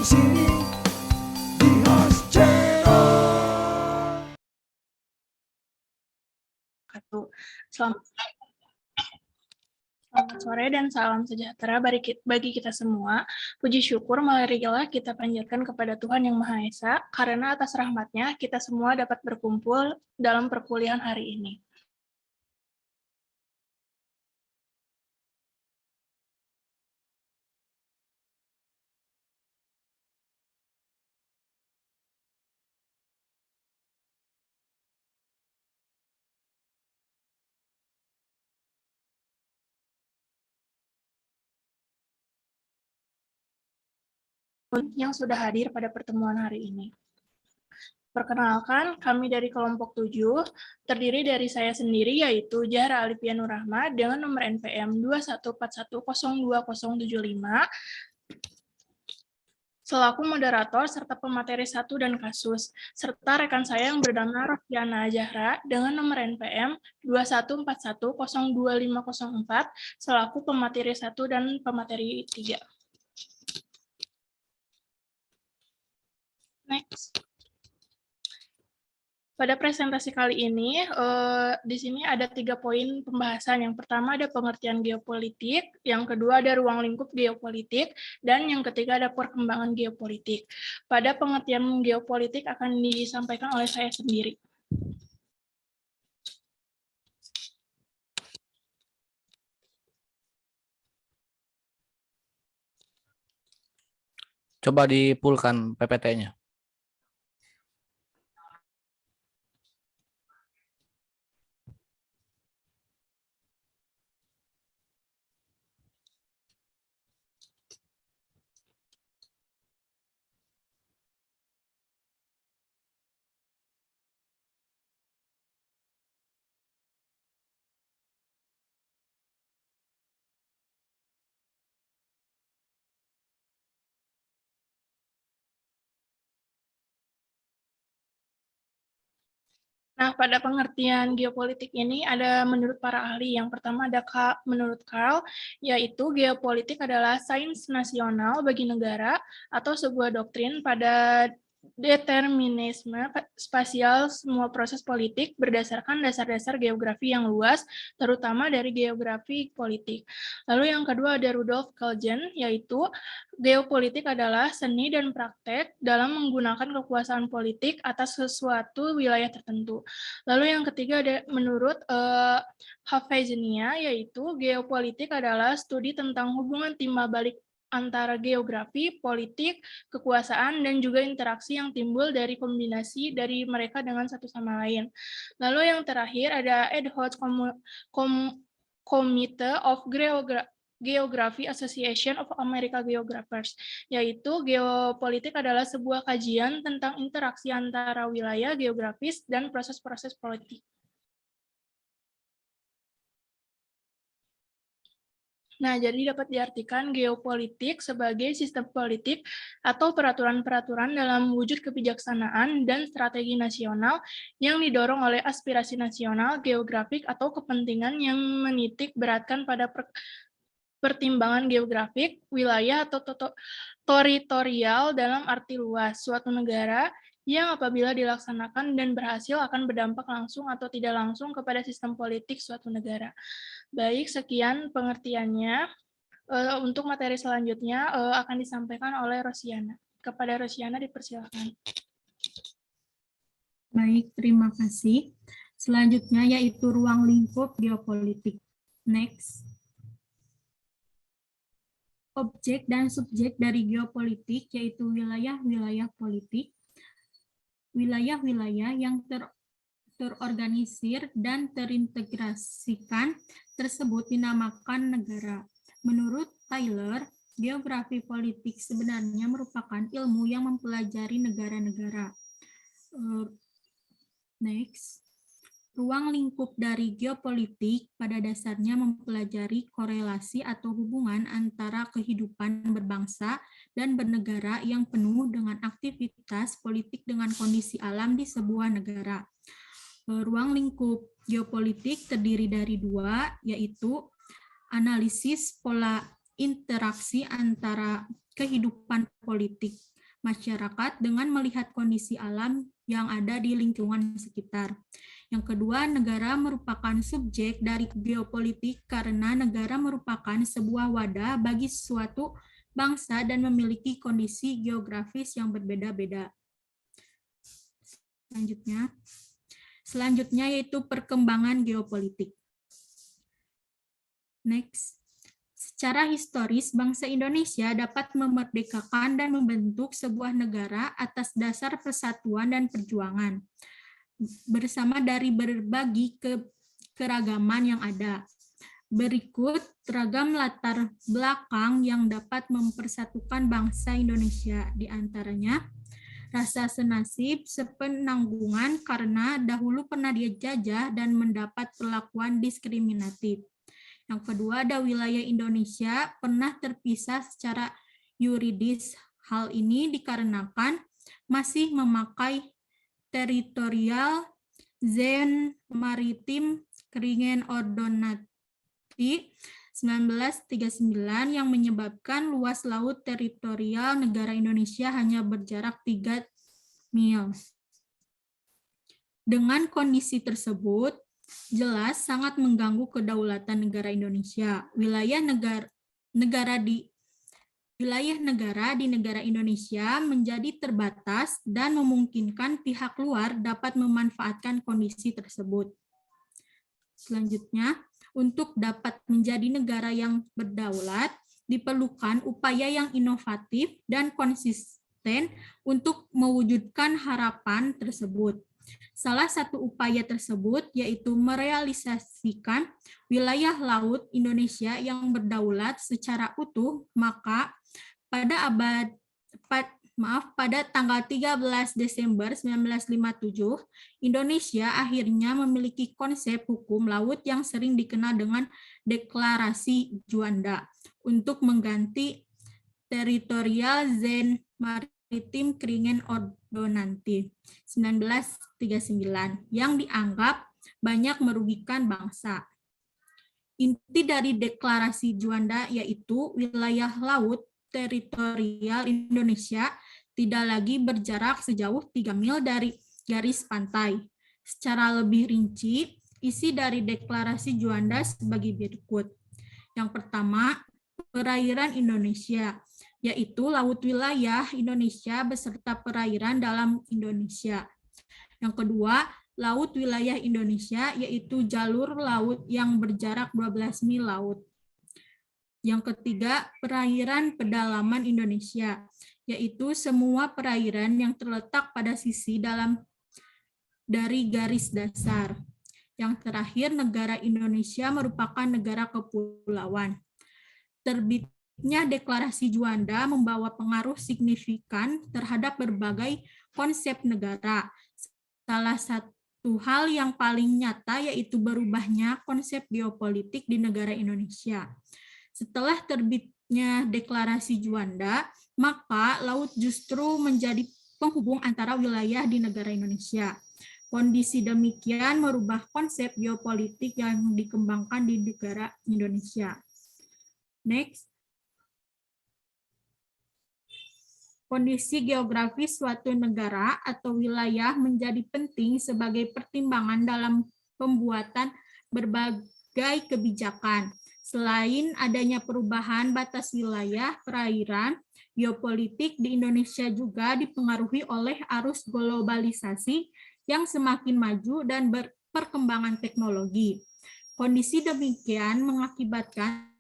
sini di Host Channel. Selamat sore dan salam sejahtera bagi kita semua. Puji syukur marilah kita panjatkan kepada Tuhan Yang Maha Esa, karena atas rahmat-Nya kita semua dapat berkumpul dalam perkuliahan hari ini. Yang sudah hadir pada pertemuan hari ini. Perkenalkan, kami dari kelompok 7 terdiri dari saya sendiri, yaitu Zahra Alifia Nur Rahma dengan nomor NPM 214102075 selaku moderator serta pemateri 1 dan kasus, serta rekan saya yang bernama Rosdiana Zahra dengan nomor NPM 214102504 selaku pemateri 1 dan pemateri 3. Next. Pada presentasi kali ini, di sini ada 3 poin pembahasan. Yang pertama ada pengertian geopolitik, yang kedua ada ruang lingkup geopolitik, dan yang ketiga ada perkembangan geopolitik. Pada pengertian geopolitik akan disampaikan oleh saya sendiri. Coba dipulkan PPT-nya. Nah, pada pengertian geopolitik ini ada menurut para ahli. Yang pertama ada menurut Carl, yaitu geopolitik adalah sains nasional bagi negara atau sebuah doktrin pada determinisme spasial semua proses politik berdasarkan dasar-dasar geografi yang luas, terutama dari geografi politik. Lalu yang kedua ada Rudolf Kelgen, yaitu geopolitik adalah seni dan praktek dalam menggunakan kekuasaan politik atas sesuatu wilayah tertentu. Lalu yang ketiga ada menurut Hafezenia, yaitu geopolitik adalah studi tentang hubungan timbal balik antara geografi, politik, kekuasaan, dan juga interaksi yang timbul dari kombinasi dari mereka dengan satu sama lain. Lalu yang terakhir ada Ad hoc Committee of Geography Association of American Geographers, yaitu geopolitik adalah sebuah kajian tentang interaksi antara wilayah geografis dan proses-proses politik. Nah, jadi dapat diartikan geopolitik sebagai sistem politik atau peraturan-peraturan dalam wujud kebijaksanaan dan strategi nasional yang didorong oleh aspirasi nasional, geografik, atau kepentingan yang menitik beratkan pada pertimbangan geografik, wilayah, atau teritorial dalam arti luas suatu negara yang apabila dilaksanakan dan berhasil akan berdampak langsung atau tidak langsung kepada sistem politik suatu negara. Baik, sekian pengertiannya. Untuk materi selanjutnya akan disampaikan oleh Rosiana. Kepada Rosiana dipersilakan. Baik, terima kasih. Selanjutnya yaitu ruang lingkup geopolitik. Next. Objek dan subjek dari geopolitik yaitu wilayah-wilayah politik, wilayah-wilayah yang terorganisir dan terintegrasikan tersebut dinamakan negara. Menurut Taylor, geografi politik sebenarnya merupakan ilmu yang mempelajari negara-negara. Next. Ruang lingkup dari geopolitik pada dasarnya mempelajari korelasi atau hubungan antara kehidupan berbangsa dan bernegara yang penuh dengan aktivitas politik dengan kondisi alam di sebuah negara. Ruang lingkup geopolitik terdiri dari 2, yaitu analisis pola interaksi antara kehidupan politik masyarakat dengan melihat kondisi alam yang ada di lingkungan sekitar. Yang kedua, negara merupakan subjek dari geopolitik karena negara merupakan sebuah wadah bagi suatu bangsa dan memiliki kondisi geografis yang berbeda-beda. Selanjutnya yaitu perkembangan geopolitik. Next. Secara historis, bangsa Indonesia dapat memerdekakan dan membentuk sebuah negara atas dasar persatuan dan perjuangan bersama dari berbagi keragaman yang ada. Berikut ragam latar belakang yang dapat mempersatukan bangsa Indonesia, di antaranya rasa senasib sepenanggungan karena dahulu pernah dijajah dan mendapat perlakuan diskriminatif. Yang kedua, ada wilayah Indonesia pernah terpisah secara yuridis. Hal ini dikarenakan masih memakai teritorial zone maritim Keringen Ordonati 1939 yang menyebabkan luas laut teritorial negara Indonesia hanya berjarak 3 mil. Dengan kondisi tersebut, jelas sangat mengganggu kedaulatan negara Indonesia. Wilayah negara di negara Indonesia menjadi terbatas dan memungkinkan pihak luar dapat memanfaatkan kondisi tersebut. Selanjutnya, untuk dapat menjadi negara yang berdaulat, diperlukan upaya yang inovatif dan konsisten untuk mewujudkan harapan tersebut. Salah satu upaya tersebut yaitu merealisasikan wilayah laut Indonesia yang berdaulat secara utuh, maka pada tanggal 13 Desember 1957, Indonesia akhirnya memiliki konsep hukum laut yang sering dikenal dengan Deklarasi Juanda untuk mengganti Teritorial Zone Maritim Keringen Ordonanti 1939 yang dianggap banyak merugikan bangsa. Inti dari Deklarasi Juanda yaitu wilayah laut teritorial Indonesia tidak lagi berjarak sejauh 3 mil dari garis pantai. Secara lebih rinci, isi dari Deklarasi Juanda sebagai berikut. Yang pertama, perairan Indonesia, yaitu laut wilayah Indonesia beserta perairan dalam Indonesia. Yang kedua, laut wilayah Indonesia, yaitu jalur laut yang berjarak 12 mil laut. Yang ketiga, perairan pedalaman Indonesia, yaitu semua perairan yang terletak pada sisi dalam dari garis dasar. Yang terakhir, negara Indonesia merupakan negara kepulauan. Terbitnya Deklarasi Juanda membawa pengaruh signifikan terhadap berbagai konsep negara. Salah satu hal yang paling nyata yaitu berubahnya konsep geopolitik di negara Indonesia. Setelah terbitnya Deklarasi Juanda, maka laut justru menjadi penghubung antara wilayah di negara Indonesia. Kondisi demikian merubah konsep geopolitik yang dikembangkan di negara Indonesia. Next. Kondisi geografis suatu negara atau wilayah menjadi penting sebagai pertimbangan dalam pembuatan berbagai kebijakan. Selain adanya perubahan batas wilayah, perairan, geopolitik di Indonesia juga dipengaruhi oleh arus globalisasi yang semakin maju dan perkembangan teknologi. Kondisi demikian mengakibatkan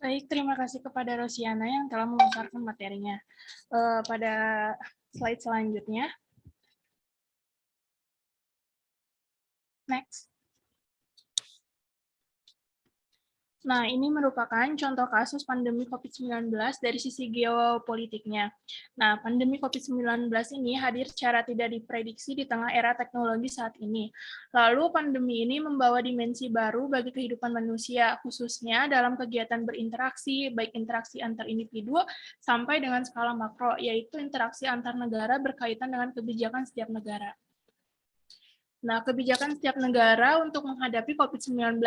Baik, terima kasih kepada Rosiana yang telah memaparkan materinya. Pada slide selanjutnya. Next. Nah, ini merupakan contoh kasus pandemi COVID-19 dari sisi geopolitiknya. Nah, pandemi COVID-19 ini hadir secara tidak diprediksi di tengah era teknologi saat ini. Lalu, pandemi ini membawa dimensi baru bagi kehidupan manusia, khususnya dalam kegiatan berinteraksi, baik interaksi antar individu sampai dengan skala makro, yaitu interaksi antar negara berkaitan dengan kebijakan setiap negara. Nah, kebijakan setiap negara untuk menghadapi COVID-19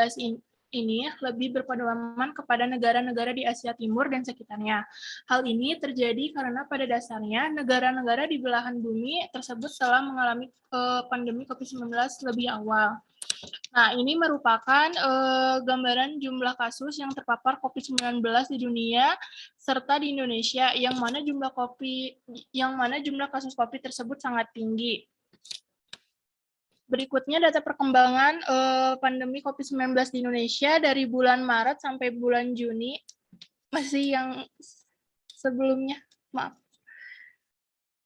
ini lebih berpedoman kepada negara-negara di Asia Timur dan sekitarnya. Hal ini terjadi karena pada dasarnya negara-negara di belahan bumi tersebut telah mengalami pandemi COVID-19 lebih awal. Nah, ini merupakan gambaran jumlah kasus yang terpapar COVID-19 di dunia serta di Indonesia yang mana jumlah kasus COVID tersebut sangat tinggi. Berikutnya data perkembangan pandemi COVID-19 di Indonesia dari bulan Maret sampai bulan Juni, masih yang sebelumnya, maaf.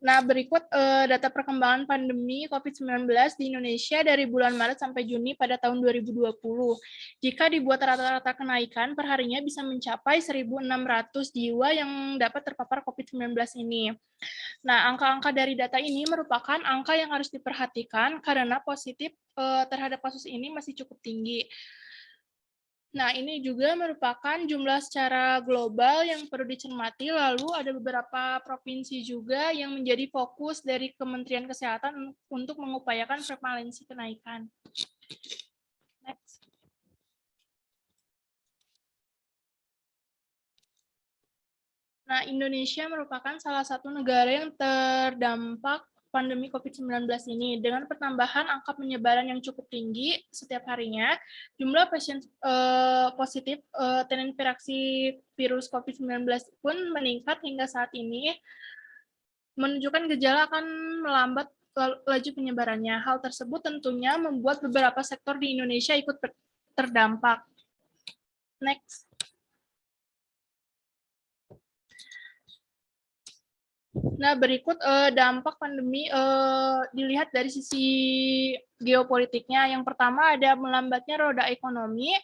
Nah, berikut data perkembangan pandemi COVID-19 di Indonesia dari bulan Maret sampai Juni pada tahun 2020. Jika dibuat rata-rata kenaikan, perharinya bisa mencapai 1.600 jiwa yang dapat terpapar COVID-19 ini. Nah, angka-angka dari data ini merupakan angka yang harus diperhatikan karena positif terhadap kasus ini masih cukup tinggi. Nah, ini juga merupakan jumlah secara global yang perlu dicermati, lalu ada beberapa provinsi juga yang menjadi fokus dari Kementerian Kesehatan untuk mengupayakan prevalensi kenaikan. Next. Nah, Indonesia merupakan salah satu negara yang terdampak pandemi COVID-19 ini. Dengan pertambahan angka penyebaran yang cukup tinggi setiap harinya, jumlah pasien positif terinfeksi virus COVID-19 pun meningkat hingga saat ini, menunjukkan gejala akan melambat laju penyebarannya. Hal tersebut tentunya membuat beberapa sektor di Indonesia ikut terdampak. Next. Nah, berikut dampak pandemi dilihat dari sisi geopolitiknya. Yang pertama ada melambatnya roda ekonomi,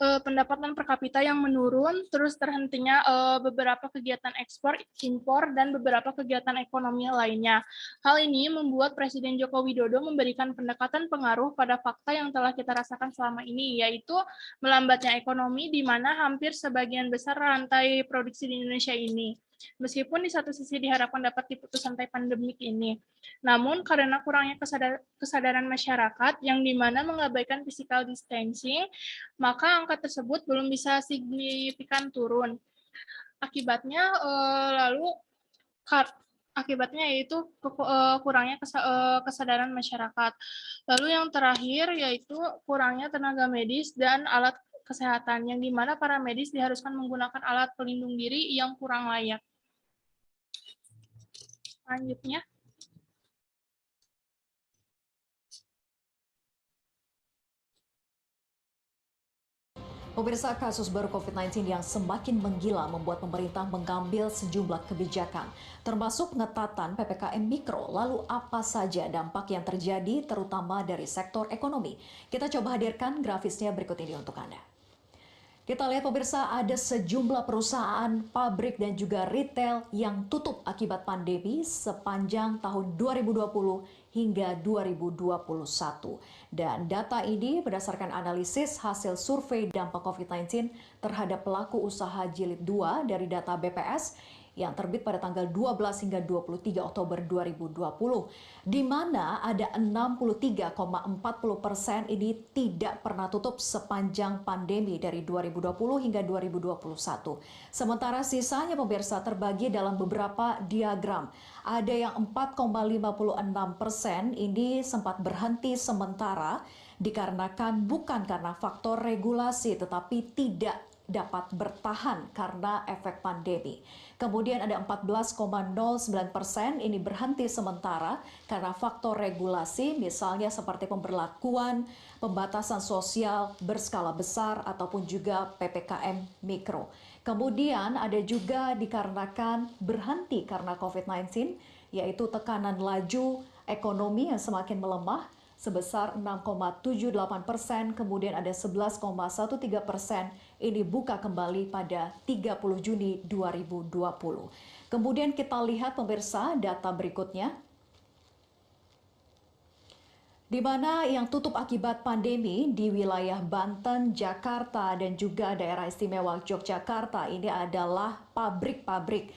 pendapatan per kapita yang menurun, terus terhentinya beberapa kegiatan ekspor, impor, dan beberapa kegiatan ekonomi lainnya. Hal ini membuat Presiden Joko Widodo memberikan pendekatan pengaruh pada fakta yang telah kita rasakan selama ini, yaitu melambatnya ekonomi di mana hampir sebagian besar rantai produksi di Indonesia ini. Meskipun di satu sisi diharapkan dapat diputus rantai pandemik ini. Namun karena kurangnya kesadaran masyarakat yang dimana mengabaikan physical distancing, maka angka tersebut belum bisa signifikan turun. Akibatnya yaitu kurangnya kesadaran masyarakat. Lalu yang terakhir yaitu kurangnya tenaga medis dan alat kesehatan, yang dimana para medis diharuskan menggunakan alat pelindung diri yang kurang layak. Selanjutnya. Pemirsa, kasus baru COVID-19 yang semakin menggila membuat pemerintah mengambil sejumlah kebijakan, termasuk pengetatan PPKM Mikro. Lalu apa saja dampak yang terjadi terutama dari sektor ekonomi? Kita coba hadirkan grafisnya berikut ini untuk Anda. Kita lihat pemirsa, ada sejumlah perusahaan, pabrik dan juga retail yang tutup akibat pandemi sepanjang tahun 2020 hingga 2021. Dan data ini berdasarkan analisis hasil survei dampak COVID-19 terhadap pelaku usaha jilid 2 dari data BPS yang terbit pada tanggal 12 hingga 23 Oktober 2020, di mana ada 63,40% ini tidak pernah tutup sepanjang pandemi dari 2020 hingga 2021. Sementara sisanya pemirsa terbagi dalam beberapa diagram. Ada yang 4,56% ini sempat berhenti sementara dikarenakan bukan karena faktor regulasi tetapi tidak dapat bertahan karena efek pandemi. Kemudian ada 14,09% ini berhenti sementara karena faktor regulasi, misalnya seperti pemberlakuan pembatasan sosial berskala besar ataupun juga PPKM Mikro. Kemudian ada juga dikarenakan berhenti karena COVID-19, yaitu tekanan laju ekonomi yang semakin melemah sebesar 6,78%, kemudian ada 11,13% ini buka kembali pada 30 Juni 2020. Kemudian kita lihat pemirsa data berikutnya, di mana yang tutup akibat pandemi di wilayah Banten, Jakarta, dan juga daerah istimewa Yogyakarta ini adalah pabrik-pabrik.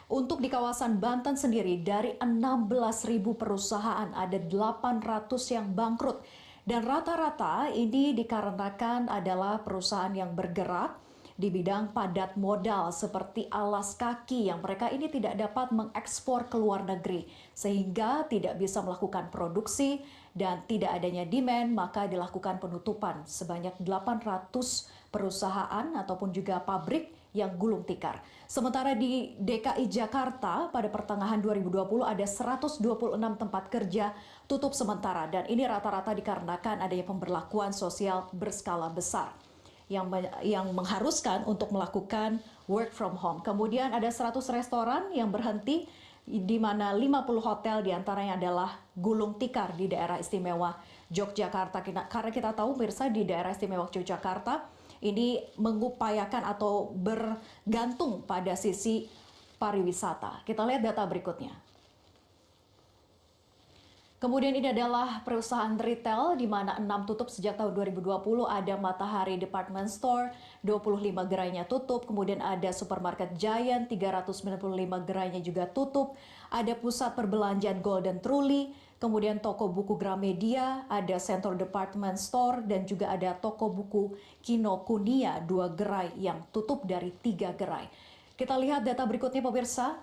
Untuk di kawasan Banten sendiri, dari 16.000 perusahaan ada 800 yang bangkrut. Dan rata-rata ini dikarenakan adalah perusahaan yang bergerak di bidang padat modal seperti alas kaki yang mereka ini tidak dapat mengekspor ke luar negeri sehingga tidak bisa melakukan produksi dan tidak adanya demand, maka dilakukan penutupan sebanyak 800 perusahaan ataupun juga pabrik yang gulung tikar. Sementara di DKI Jakarta pada pertengahan 2020 ada 126 tempat kerja tutup sementara dan ini rata-rata dikarenakan adanya pemberlakuan sosial berskala besar yang mengharuskan untuk melakukan work from home. Kemudian ada 100 restoran yang berhenti di mana 50 hotel diantaranya adalah gulung tikar di daerah istimewa Yogyakarta. Karena kita tahu pemirsa di daerah istimewa Yogyakarta ini mengupayakan atau bergantung pada sisi pariwisata. Kita lihat data berikutnya. Kemudian ini adalah perusahaan retail di mana 6 tutup sejak tahun 2020. Ada Matahari Department Store, 25 gerainya tutup. Kemudian ada Supermarket Giant, 395 gerainya juga tutup. Ada Pusat Perbelanjaan Golden Truly, kemudian toko buku Gramedia, ada Central Department Store, dan juga ada toko buku Kinokuniya, 2 gerai yang tutup dari 3 gerai. Kita lihat data berikutnya pemirsa.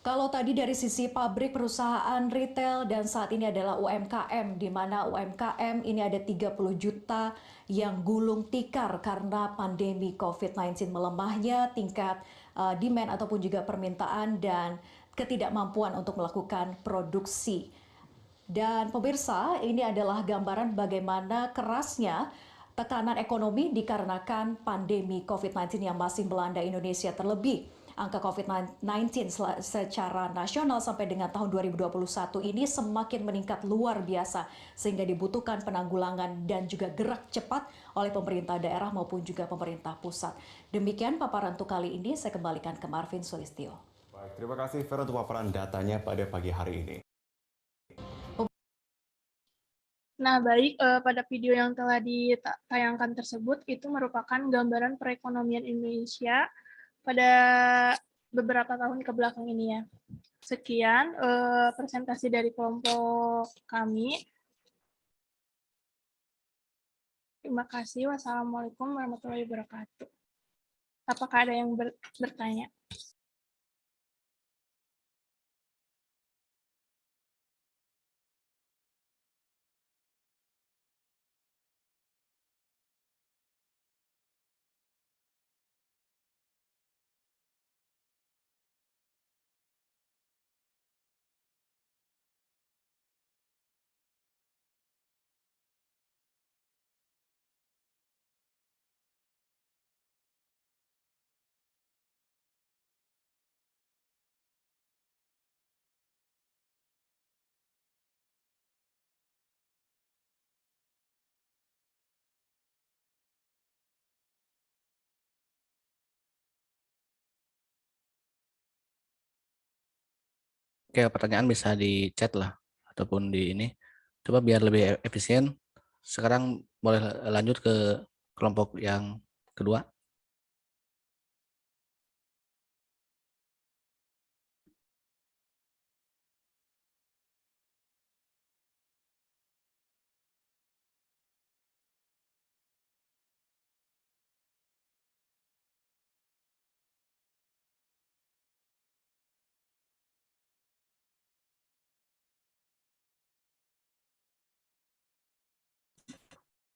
Kalau tadi dari sisi pabrik, perusahaan retail, dan saat ini adalah UMKM, di mana UMKM ini ada 30 juta yang gulung tikar karena pandemi COVID-19 melemahnya tingkat demand ataupun juga permintaan dan ketidakmampuan untuk melakukan produksi. Dan pemirsa, ini adalah gambaran bagaimana kerasnya tekanan ekonomi dikarenakan pandemi COVID-19 yang masih melanda Indonesia. Terlebih angka COVID-19 secara nasional sampai dengan tahun 2021 ini semakin meningkat luar biasa sehingga dibutuhkan penanggulangan dan juga gerak cepat oleh pemerintah daerah maupun juga pemerintah pusat. Demikian paparan untuk kali ini, saya kembalikan ke Marvin Sulistyo. Baik, terima kasih Vera untuk paparan datanya pada pagi hari ini. Nah, baik, pada video yang telah ditayangkan tersebut, itu merupakan gambaran perekonomian Indonesia pada beberapa tahun ke belakang ini ya. Sekian presentasi dari kelompok kami. Terima kasih. Wassalamualaikum warahmatullahi wabarakatuh. Apakah ada yang bertanya? Oke, pertanyaan bisa di chat lah ataupun di ini. Coba biar lebih efisien. Sekarang boleh lanjut ke kelompok yang kedua.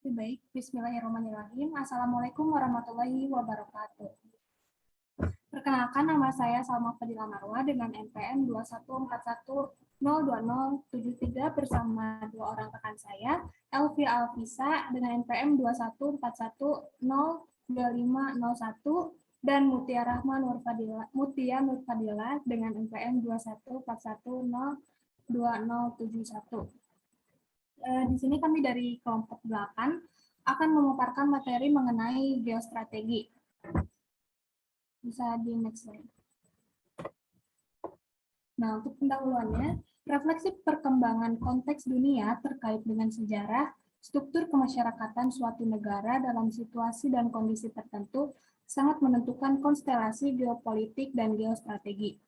Baik, bismillahirrahmanirrahim. Assalamualaikum warahmatullahi wabarakatuh. Perkenalkan, nama saya Salma Fadila Marwa dengan NPM 214102073 bersama dua orang rekan saya, Elvi Alvisa dengan NPM 214102501 dan Mutia Rahma Mutia Nurfadila dengan NPM 214102071. Di sini kami dari kelompok 8 akan memaparkan materi mengenai geostrategi. Bisa di next slide. Nah, untuk pendahuluannya, refleksi perkembangan konteks dunia terkait dengan sejarah, struktur kemasyarakatan suatu negara dalam situasi dan kondisi tertentu sangat menentukan konstelasi geopolitik dan geostrategi.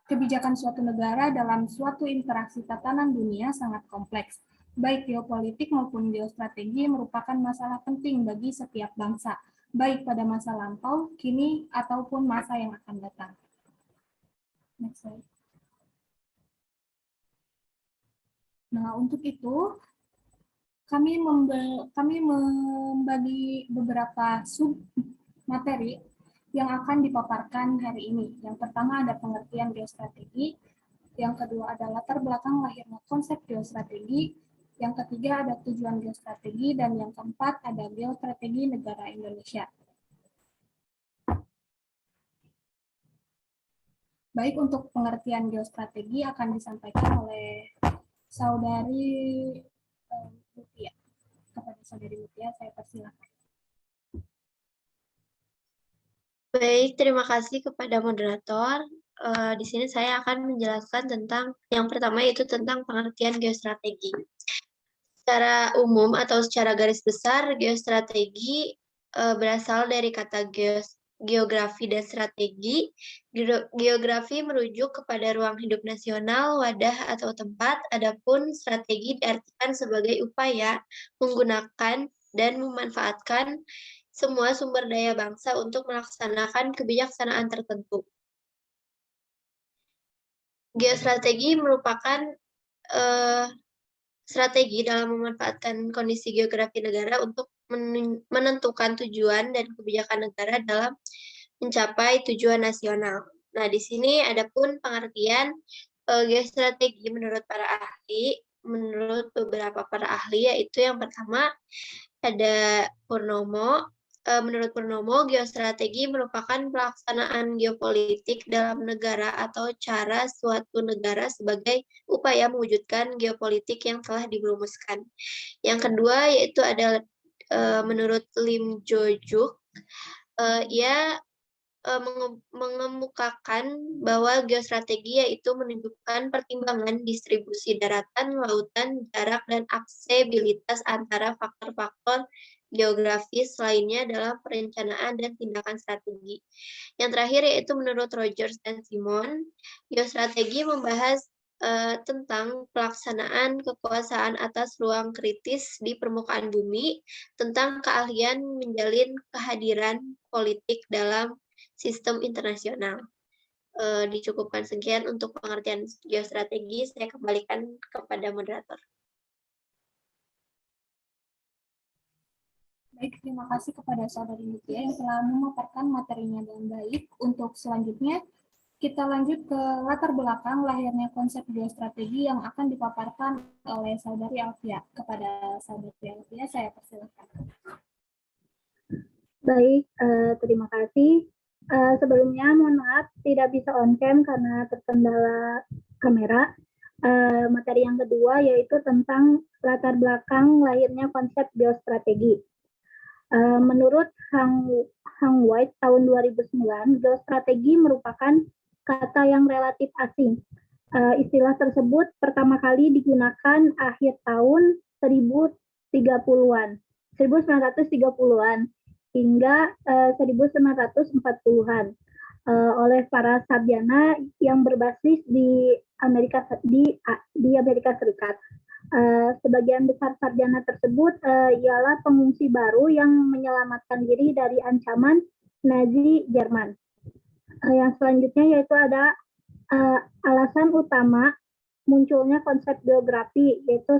Kebijakan suatu negara dalam suatu interaksi tatanan dunia sangat kompleks. Baik geopolitik maupun geostrategi merupakan masalah penting bagi setiap bangsa, baik pada masa lampau, kini, ataupun masa yang akan datang. Next slide. Nah, untuk itu, kami membagi beberapa sub materi yang akan dipaparkan hari ini. Yang pertama ada pengertian geostrategi, yang kedua ada latar belakang lahirnya konsep geostrategi, yang ketiga ada tujuan geostrategi, dan yang keempat ada geostrategi negara Indonesia. Baik, untuk pengertian geostrategi akan disampaikan oleh Saudari Mutia. Kepada Saudari Mutia, saya persilakan. Baik, terima kasih kepada moderator. Di sini saya akan menjelaskan tentang yang pertama, yaitu tentang pengertian geostrategi. Secara umum atau secara garis besar, geostrategi berasal dari kata geografi dan strategi. Geografi merujuk kepada ruang hidup nasional, wadah atau tempat, adapun strategi diartikan sebagai upaya menggunakan dan memanfaatkan semua sumber daya bangsa untuk melaksanakan kebijaksanaan tertentu. Geostrategi merupakan strategi dalam memanfaatkan kondisi geografi negara untuk menentukan tujuan dan kebijakan negara dalam mencapai tujuan nasional. Nah, di sini ada pun pengertian geostrategi menurut para ahli, menurut beberapa para ahli, yaitu yang pertama ada Purnomo. Menurut Purnomo, geostrategi merupakan pelaksanaan geopolitik dalam negara atau cara suatu negara sebagai upaya mewujudkan geopolitik yang telah dirumuskan. Yang kedua yaitu ada menurut Lim Jo-juk, ia mengemukakan bahwa geostrategi yaitu menunjukkan pertimbangan distribusi daratan, lautan, jarak, dan aksesibilitas antara faktor-faktor geografis lainnya dalam perencanaan dan tindakan strategi. Yang terakhir yaitu menurut Rogers dan Simon, geostrategi membahas tentang pelaksanaan kekuasaan atas ruang kritis di permukaan bumi, tentang keahlian menjalin kehadiran politik dalam sistem internasional. Dicukupkan sekian untuk pengertian geostrategi. Saya kembalikan kepada moderator. Baik, terima kasih kepada Saudari Mutia yang telah memaparkan materinya dengan baik. Untuk selanjutnya, kita lanjut ke latar belakang lahirnya konsep geostrategi yang akan dipaparkan oleh Saudari Alvia. Kepada Saudari Alvia, saya persilakan. Baik, terima kasih. Sebelumnya mohon maaf tidak bisa on cam karena terkendala kamera. Materi yang kedua yaitu tentang latar belakang lahirnya konsep geostrategi. Menurut Hang White tahun 2009, geostrategi merupakan kata yang relatif asing. Istilah tersebut pertama kali digunakan akhir tahun 1930-an hingga 1940-an oleh para sarjana yang berbasis di Amerika Serikat. Sebagian besar sarjana tersebut ialah pengungsi baru yang menyelamatkan diri dari ancaman Nazi Jerman. Yang selanjutnya yaitu ada alasan utama munculnya konsep geografi, yaitu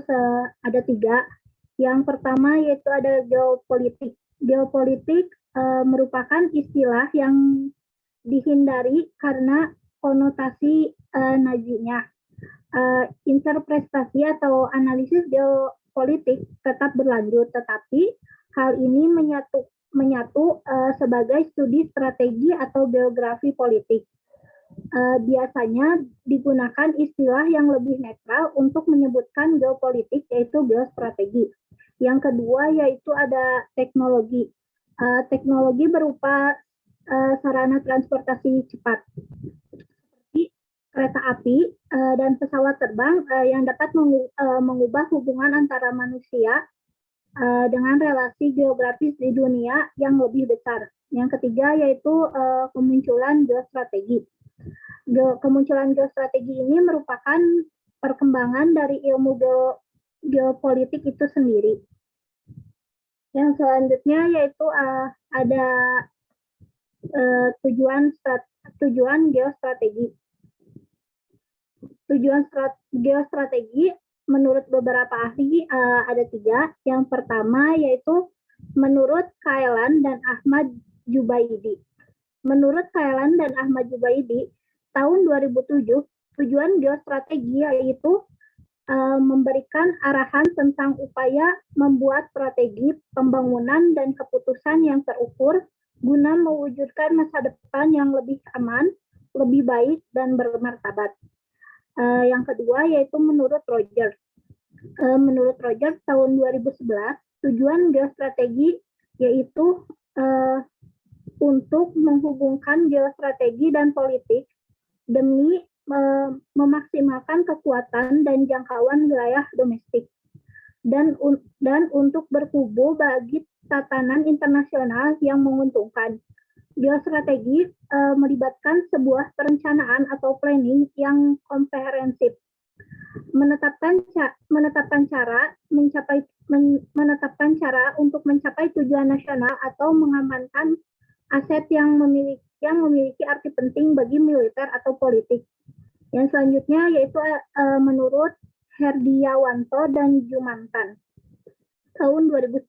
ada 3, Yang pertama yaitu ada geopolitik. Geopolitik merupakan istilah yang dihindari karena konotasi Nazinya. Interpretasi atau analisis geopolitik tetap berlanjut, tetapi hal ini menyatu sebagai studi strategi atau geografi politik. Biasanya digunakan istilah yang lebih netral untuk menyebutkan geopolitik, yaitu geostrategi. Yang kedua yaitu ada teknologi. Teknologi berupa sarana transportasi cepat seperti kereta api dan pesawat terbang yang dapat mengubah hubungan antara manusia dengan relasi geografis di dunia yang lebih besar. Yang ketiga yaitu kemunculan geostrategi. Kemunculan geostrategi ini merupakan perkembangan dari ilmu geopolitik itu sendiri. Yang selanjutnya yaitu ada tujuan geostrategi. Tujuan geostrategi menurut beberapa ahli ada 3. Yang pertama yaitu menurut Kaelan dan Ahmad Jubaidi. Menurut Kaelan dan Ahmad Jubaidi, tahun 2007, tujuan geostrategi yaitu memberikan arahan tentang upaya membuat strategi pembangunan dan keputusan yang terukur guna mewujudkan masa depan yang lebih aman, lebih baik, dan bermartabat. Yang kedua yaitu menurut Rogers. Menurut Rogers tahun 2011, tujuan geostrategi yaitu untuk menghubungkan geostrategi dan politik demi memaksimalkan kekuatan dan jangkauan wilayah domestik dan untuk berkubu bagi tatanan internasional yang menguntungkan. Geostrategi melibatkan sebuah perencanaan atau planning yang komprehensif, menetapkan cara untuk mencapai tujuan nasional atau mengamankan aset yang memiliki arti penting bagi militer atau politik. Yang selanjutnya yaitu menurut Herdiawanto dan Jumantan tahun 2010.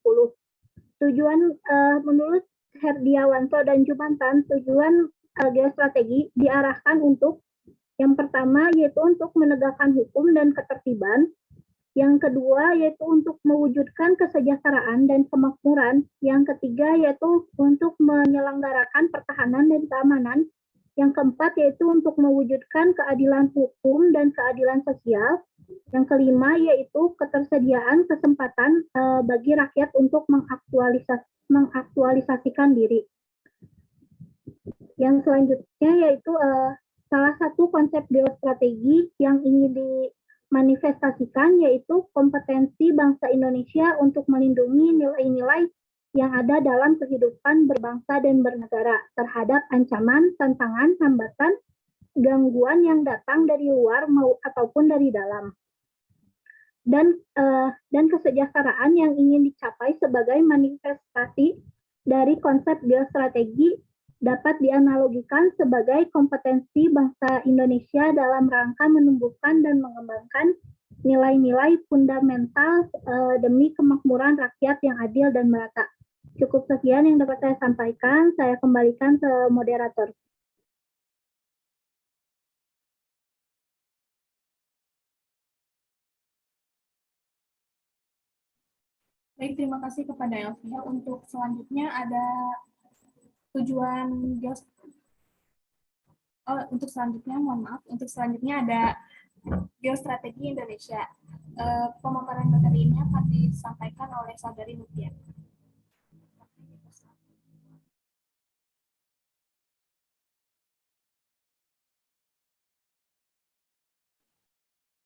Menurut Herdiawanto dan Jumantan, tujuan geostrategi diarahkan untuk yang pertama yaitu untuk menegakkan hukum dan ketertiban. Yang kedua yaitu untuk mewujudkan kesejahteraan dan kemakmuran. Yang ketiga yaitu untuk menyelenggarakan pertahanan dan keamanan. Yang keempat yaitu untuk mewujudkan keadilan hukum dan keadilan sosial. Yang kelima yaitu ketersediaan kesempatan bagi rakyat untuk mengaktualisasikan diri. Yang selanjutnya yaitu salah satu konsep geostrategi yang ingin dimanifestasikan yaitu kompetensi bangsa Indonesia untuk melindungi nilai-nilai yang ada dalam kehidupan berbangsa dan bernegara terhadap ancaman, tantangan, hambatan, gangguan yang datang dari luar ataupun dari dalam. Dan kesejahteraan yang ingin dicapai sebagai manifestasi dari konsep geostrategi dapat dianalogikan sebagai kompetensi bangsa Indonesia dalam rangka menumbuhkan dan mengembangkan nilai-nilai fundamental demi kemakmuran rakyat yang adil dan merata. Cukup sekian yang dapat saya sampaikan. Saya kembalikan ke moderator. Baik, terima kasih kepada Elvia. Untuk selanjutnya ada untuk selanjutnya ada geostrategi Indonesia. Pemaparan materi ini akan disampaikan oleh Saudari Mutia.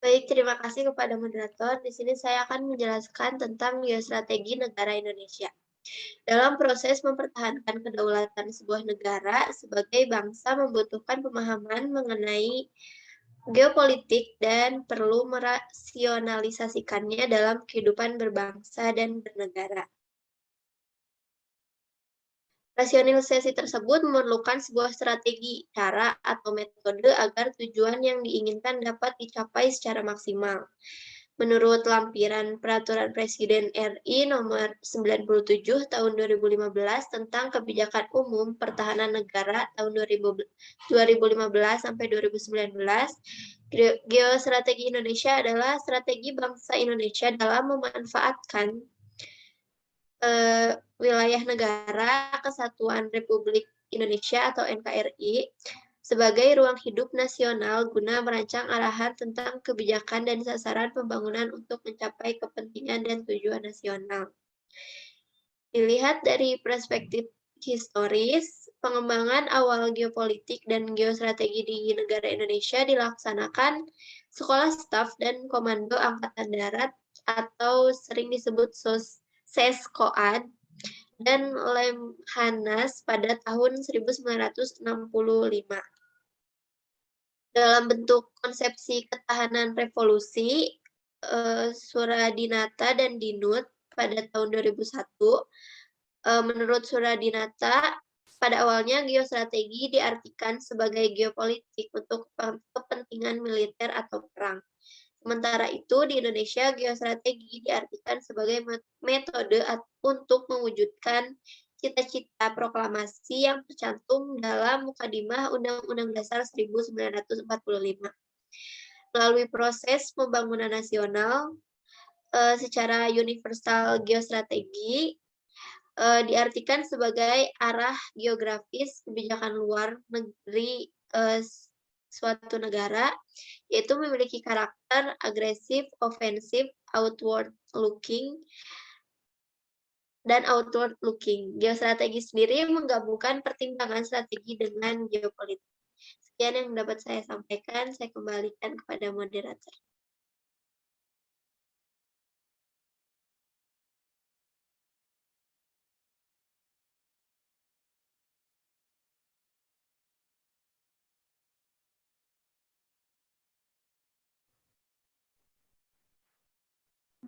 Baik, terima kasih kepada moderator. Di sini saya akan menjelaskan tentang geostrategi negara Indonesia. Dalam proses mempertahankan kedaulatan sebuah negara, sebagai bangsa membutuhkan pemahaman mengenai geopolitik dan perlu merasionalisasikannya dalam kehidupan berbangsa dan bernegara. Rasionalisasi tersebut memerlukan sebuah strategi, cara, atau metode agar tujuan yang diinginkan dapat dicapai secara maksimal. Menurut lampiran Peraturan Presiden RI Nomor 97 Tahun 2015 tentang Kebijakan Umum Pertahanan Negara tahun 2015 sampai 2019, geostrategi Indonesia adalah strategi bangsa Indonesia dalam memanfaatkan wilayah negara Kesatuan Republik Indonesia atau NKRI sebagai ruang hidup nasional guna merancang arahan tentang kebijakan dan sasaran pembangunan untuk mencapai kepentingan dan tujuan nasional. Dilihat dari perspektif historis, pengembangan awal geopolitik dan geostrategi di negara Indonesia dilaksanakan Sekolah Staf dan Komando Angkatan Darat atau sering disebut SESCOAD dan Lemhanas pada tahun 1965. Dalam bentuk konsepsi ketahanan revolusi, Suradinata dan Dinut pada tahun 2001, menurut Suradinata, pada awalnya geostrategi diartikan sebagai geopolitik untuk kepentingan militer atau perang. Sementara itu, di Indonesia, geostrategi diartikan sebagai metode untuk mewujudkan cita-cita proklamasi yang tercantum dalam Mukadimah Undang-Undang Dasar 1945. Melalui proses pembangunan nasional secara universal, geostrategi diartikan sebagai arah geografis kebijakan luar negeri suatu negara, yaitu memiliki karakter agresif, ofensif, outward-looking, dan outward-looking. Geostrategi sendiri menggabungkan pertimbangan strategi dengan geopolitik. Sekian yang dapat saya sampaikan, saya kembalikan kepada moderator.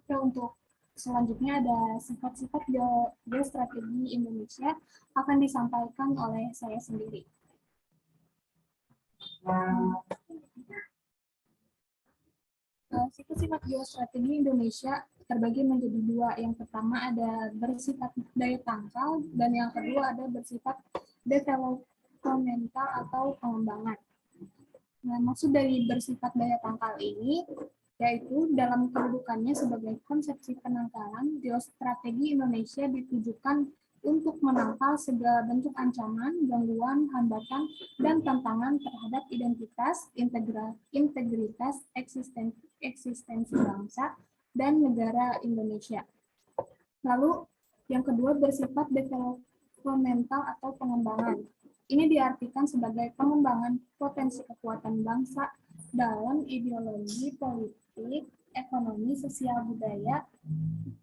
Oke, untuk selanjutnya ada sifat-sifat geostrategi Indonesia akan disampaikan oleh saya sendiri. Sifat-sifat geostrategi Indonesia terbagi menjadi dua. Yang pertama ada bersifat daya tangkal dan yang kedua ada bersifat developmental atau pengembangan. Nah, maksud dari bersifat daya tangkal ini yaitu dalam kedudukannya sebagai konsepsi penangkalan, geostrategi Indonesia ditujukan untuk menangkal segala bentuk ancaman, gangguan, hambatan, dan tantangan terhadap identitas, integritas, eksistensi bangsa, dan negara Indonesia. Lalu, yang kedua bersifat developmental atau pengembangan. Ini diartikan sebagai pengembangan potensi kekuatan bangsa dalam ideologi, politik, ekonomi, sosial, budaya,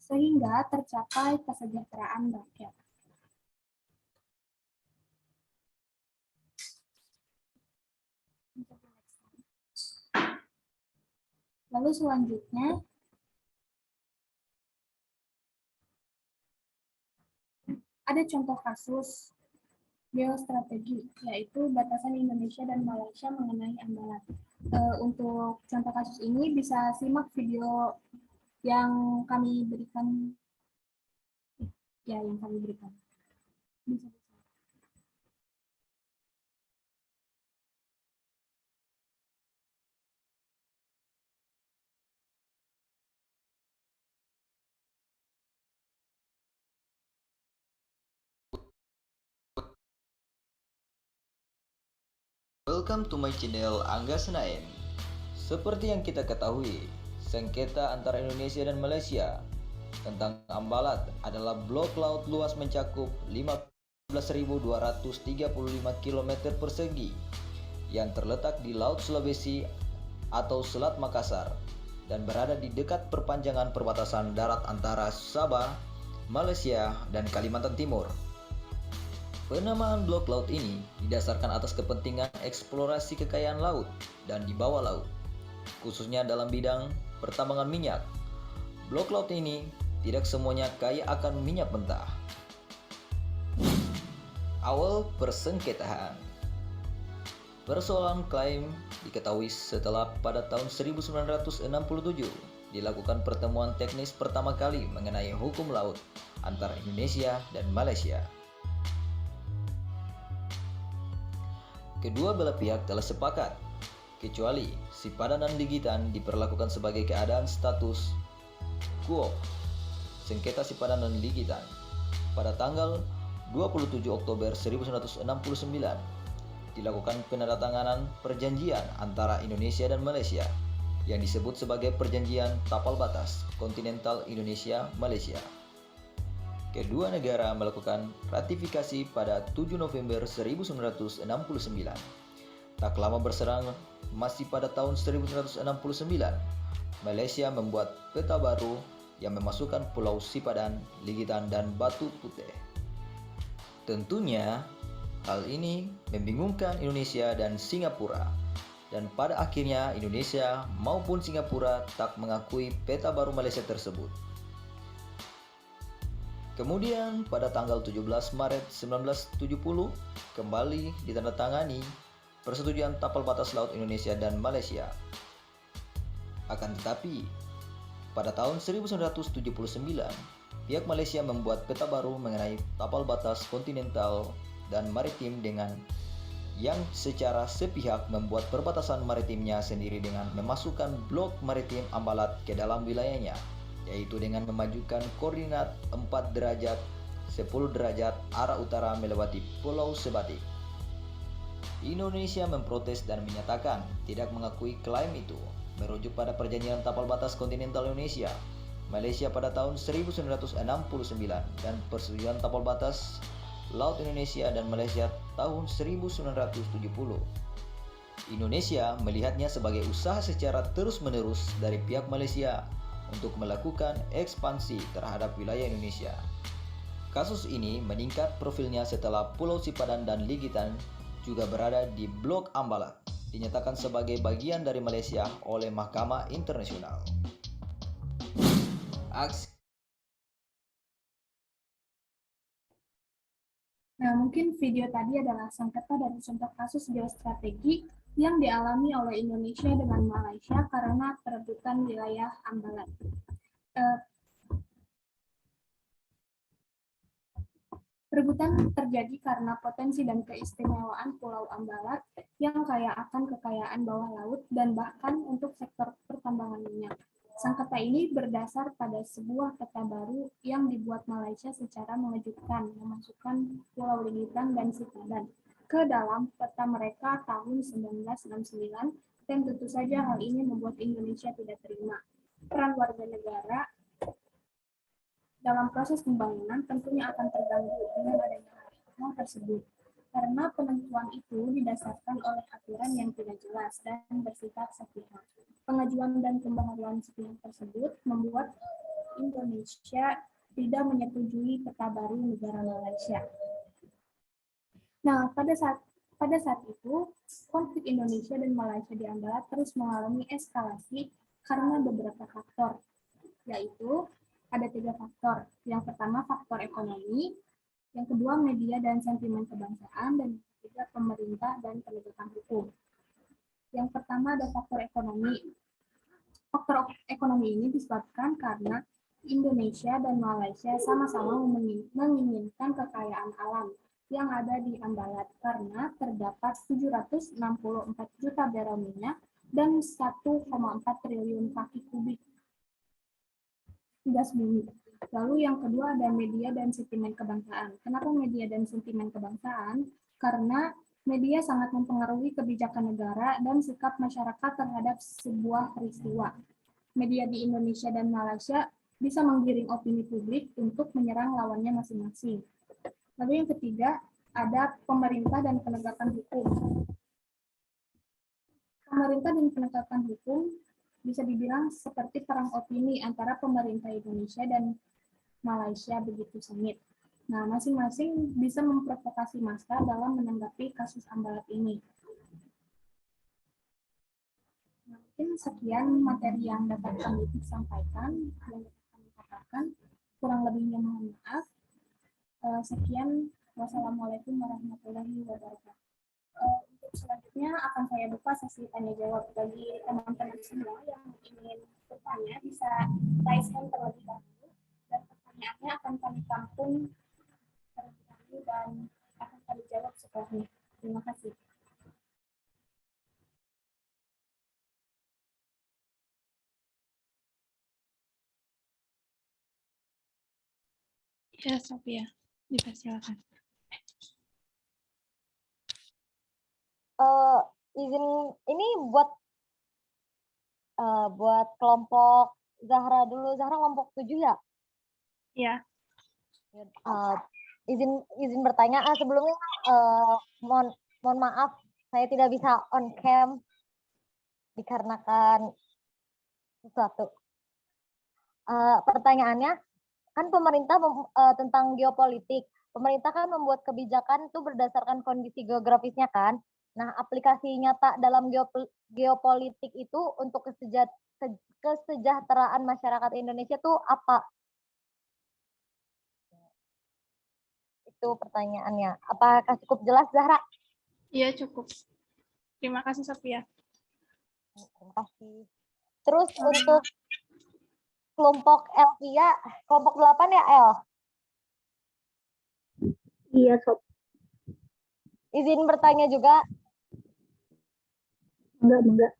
sehingga tercapai kesejahteraan rakyat. Lalu selanjutnya, ada contoh kasus geostrategi, yaitu batasan Indonesia dan Malaysia mengenai Ambalat. Untuk contoh kasus ini bisa simak video yang kami berikan. Bisa. Welcome to my channel Angga Senayan. Seperti yang kita ketahui, sengketa antara Indonesia dan Malaysia tentang Ambalat adalah blok laut luas mencakup 15.235 km persegi yang terletak di Laut Sulawesi atau Selat Makassar dan berada di dekat perpanjangan perbatasan darat antara Sabah, Malaysia, dan Kalimantan Timur. Penamaan blok laut ini didasarkan atas kepentingan eksplorasi kekayaan laut dan di bawah laut, khususnya dalam bidang pertambangan minyak. Blok laut ini tidak semuanya kaya akan minyak mentah. Awal persengketaan. Persoalan klaim diketahui setelah pada tahun 1967 dilakukan pertemuan teknis pertama kali mengenai hukum laut antara Indonesia dan Malaysia. Kedua belah pihak telah sepakat, kecuali Sipadan dan Ligitan diperlakukan sebagai keadaan status quo, sengketa Sipadan dan Ligitan. Pada tanggal 27 Oktober 1969, dilakukan penandatanganan perjanjian antara Indonesia dan Malaysia yang disebut sebagai Perjanjian Tapal Batas Kontinental Indonesia-Malaysia. Kedua negara melakukan ratifikasi pada 7 November 1969. Tak lama berserang, masih pada tahun 1969, Malaysia membuat peta baru yang memasukkan Pulau Sipadan, Ligitan, dan Batu Putih. Tentunya, hal ini membingungkan Indonesia dan Singapura, dan pada akhirnya Indonesia maupun Singapura tak mengakui peta baru Malaysia tersebut. Kemudian pada tanggal 17 Maret 1970 kembali ditandatangani Persetujuan Tapal Batas Laut Indonesia dan Malaysia. Akan tetapi, pada tahun 1979, pihak Malaysia membuat peta baru mengenai tapal batas kontinental dan maritim dengan yang secara sepihak membuat perbatasan maritimnya sendiri dengan memasukkan blok maritim Ambalat ke dalam wilayahnya, yaitu dengan memajukan koordinat 4 derajat 10 derajat arah utara melewati Pulau Sebatik. Indonesia memprotes dan menyatakan tidak mengakui klaim itu, merujuk pada Perjanjian Tapal Batas Kontinental Indonesia Malaysia pada tahun 1969 dan Persetujuan Tapal Batas Laut Indonesia dan Malaysia tahun 1970. Indonesia melihatnya sebagai usaha secara terus-menerus dari pihak Malaysia untuk melakukan ekspansi terhadap wilayah Indonesia. Kasus ini meningkat profilnya setelah Pulau Sipadan dan Ligitan juga berada di Blok Ambalat, dinyatakan sebagai bagian dari Malaysia oleh Mahkamah Internasional. Nah, mungkin video tadi adalah sengketa dari contoh kasus geostrategi yang dialami oleh Indonesia dengan Malaysia karena perebutan wilayah Ambalat. Perebutan terjadi karena potensi dan keistimewaan Pulau Ambalat yang kaya akan kekayaan bawah laut dan bahkan untuk sektor pertambangan minyak. Sengketa ini berdasar pada sebuah peta baru yang dibuat Malaysia secara mengejutkan, memasukkan Pulau Ligitan dan Sipadan ke dalam peta mereka tahun 1969, dan tentu saja hal ini membuat Indonesia tidak terima. Peran warga negara dalam proses pembangunan tentunya akan terganggu dengan adanya hal tersebut, karena penentuan itu didasarkan oleh aturan yang tidak jelas dan bersifat sepihak. Pengajuan dan pembaharuan sepihak tersebut membuat Indonesia tidak menyetujui peta baru negara Malaysia. Nah, pada saat itu, konflik Indonesia dan Malaysia di Ambalat terus mengalami eskalasi karena beberapa faktor, yaitu ada 3 faktor. Yang pertama faktor ekonomi, yang kedua media dan sentimen kebangsaan, dan yang ketiga pemerintah dan penegakan hukum. Yang pertama ada faktor ekonomi. Faktor ekonomi ini disebabkan karena Indonesia dan Malaysia sama-sama menginginkan kekayaan alam yang ada di Ambalat karena terdapat 764 juta barel minyak dan 1,4 triliun kaki kubik gas bumi. Lalu yang kedua ada media dan sentimen kebangsaan. Kenapa media dan sentimen kebangsaan? Karena media sangat mempengaruhi kebijakan negara dan sikap masyarakat terhadap sebuah peristiwa. Media di Indonesia dan Malaysia bisa menggiring opini publik untuk menyerang lawannya masing-masing. Lalu yang ketiga, ada pemerintah dan penegakan hukum. Pemerintah dan penegakan hukum bisa dibilang seperti perang opini antara pemerintah Indonesia dan Malaysia begitu sengit. Nah, masing-masing bisa memprovokasi massa dalam menanggapi kasus Ambalat ini. Mungkin sekian materi yang dapat kami sampaikan, yang dapat kami katakan. Kurang lebihnya mohon maaf. Sekian, wassalamualaikum warahmatullahi wabarakatuh. Untuk selanjutnya akan saya buka sesi tanya jawab bagi teman-teman semua yang ingin bertanya bisa raise hand terlebih dahulu dan pertanyaannya akan kami tampung terlebih dahulu dan akan kami jawab setelahnya. Terima kasih. Ya, Sophia, dipersilakan. Izin ini buat kelompok Zahra dulu. Zahra kelompok 7 ya? Ya. Izin bertanya. Sebelumnya mohon maaf saya tidak bisa on cam dikarenakan sesuatu. Pertanyaannya kan pemerintah tentang geopolitik. Pemerintah kan membuat kebijakan itu berdasarkan kondisi geografisnya kan. Nah, aplikasi nyata dalam geopolitik itu untuk kesejahteraan masyarakat Indonesia itu apa? Itu pertanyaannya. Apakah cukup jelas, Zahra? Iya, cukup. Terima kasih, Sophia. Terima kasih. Terus untuk kelompok Elvia, kelompok 8 ya, El? Iya, Sob. Izin bertanya juga. Enggak.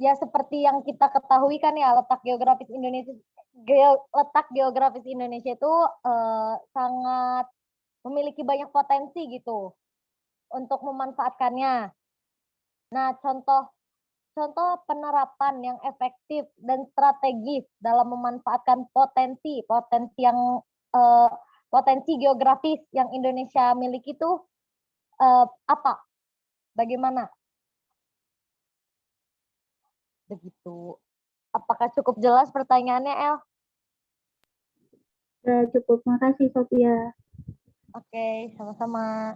Ya seperti yang kita ketahui kan ya, letak geografis Indonesia itu sangat memiliki banyak potensi gitu untuk memanfaatkannya. Nah, contoh penerapan yang efektif dan strategis dalam memanfaatkan potensi geografis yang Indonesia miliki itu apa? Bagaimana? Begitu. Apakah cukup jelas pertanyaannya, El? Cukup. Makasih, Sophia. Oke, sama-sama.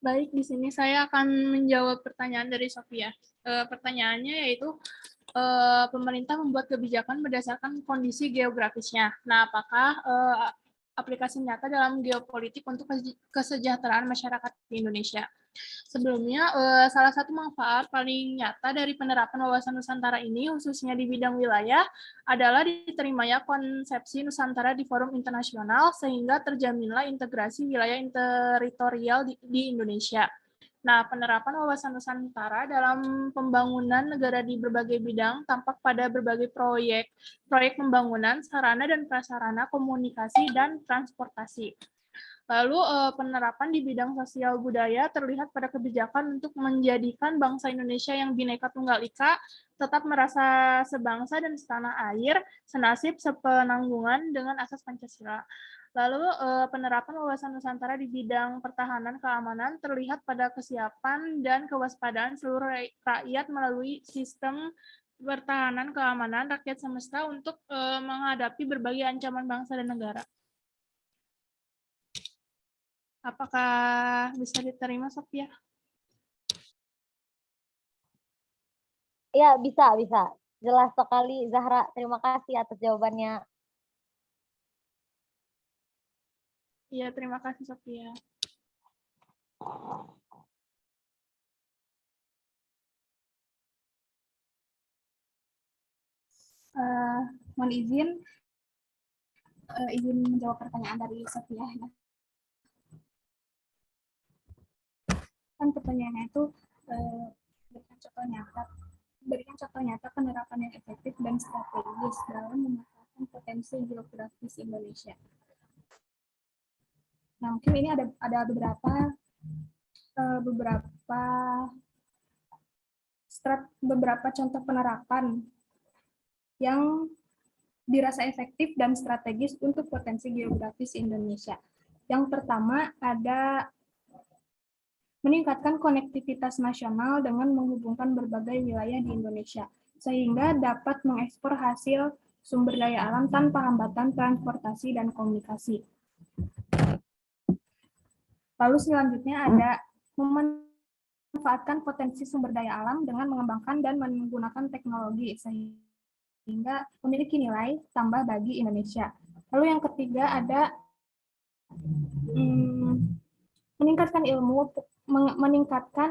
Baik, di sini saya akan menjawab pertanyaan dari Sophia. Pertanyaannya yaitu, pemerintah membuat kebijakan berdasarkan kondisi geografisnya. Nah, apakah aplikasi nyata dalam geopolitik untuk kesejahteraan masyarakat di Indonesia? Sebelumnya, salah satu manfaat paling nyata dari penerapan wawasan Nusantara ini, khususnya di bidang wilayah, adalah diterimanya konsepsi Nusantara di forum internasional, sehingga terjaminlah integrasi wilayah teritorial di Indonesia. Nah, penerapan wawasan Nusantara dalam pembangunan negara di berbagai bidang tampak pada berbagai proyek pembangunan, sarana dan prasarana komunikasi dan transportasi. Lalu penerapan di bidang sosial budaya terlihat pada kebijakan untuk menjadikan bangsa Indonesia yang Bhinneka Tunggal Ika tetap merasa sebangsa dan setanah air, senasib sepenanggungan dengan asas Pancasila. Lalu penerapan wawasan Nusantara di bidang pertahanan keamanan terlihat pada kesiapan dan kewaspadaan seluruh rakyat melalui sistem pertahanan keamanan rakyat semesta untuk menghadapi berbagai ancaman bangsa dan negara. Apakah bisa diterima, Sophia? Ya, bisa. Jelas sekali, Zahra. Terima kasih atas jawabannya. Iya, terima kasih, Sophia. Mohon izin menjawab pertanyaan dari Sophia ya. Kan pertanyaannya itu berikan contoh nyata penerapan yang efektif dan strategis dalam memanfaatkan potensi geografis Indonesia. Nah, mungkin ini ada beberapa contoh penerapan yang dirasa efektif dan strategis untuk potensi geografis Indonesia. Yang pertama ada meningkatkan konektivitas nasional dengan menghubungkan berbagai wilayah di Indonesia, sehingga dapat mengekspor hasil sumber daya alam tanpa hambatan transportasi dan komunikasi. Lalu selanjutnya ada memanfaatkan potensi sumber daya alam dengan mengembangkan dan menggunakan teknologi sehingga memiliki nilai tambah bagi Indonesia. Lalu yang ketiga ada meningkatkan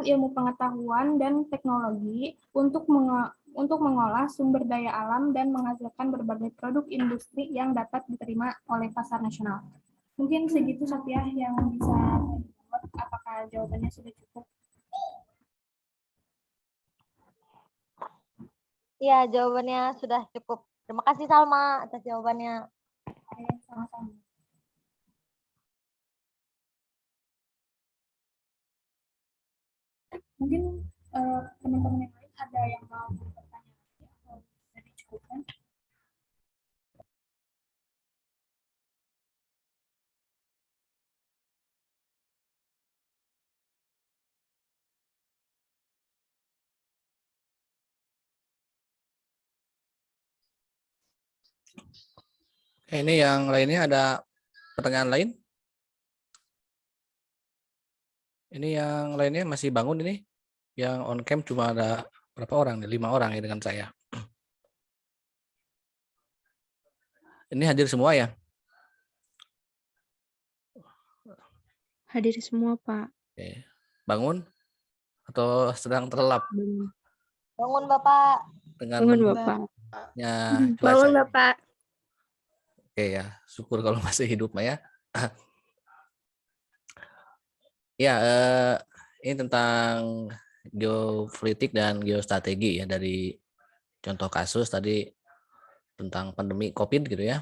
ilmu pengetahuan dan teknologi untuk mengolah sumber daya alam dan menghasilkan berbagai produk industri yang dapat diterima oleh pasar nasional. Mungkin segitu Satya yang bisa dijawab. Apakah jawabannya sudah cukup? Iya, jawabannya sudah cukup. Terima kasih Salma atas jawabannya. Oke, sama-sama. Mungkin teman-teman yang lain ada yang mau bertanya lagi atau bisa dicukupkan? Ini yang lainnya ada pertanyaan lain? Ini yang lainnya masih bangun ini? Yang on cam cuma ada berapa orang nih? 5 orang ya dengan saya. Ini hadir semua ya? Hadir semua, Pak. Oke. Bangun atau sedang terlelap? Bangun Bapak. Dengan Bangun Bapak. Bangun Bapak. Oke ya, syukur kalau masih hidup Maya. Ya, ini tentang geopolitik dan geostrategi ya, dari contoh kasus tadi tentang pandemi COVID gitu ya.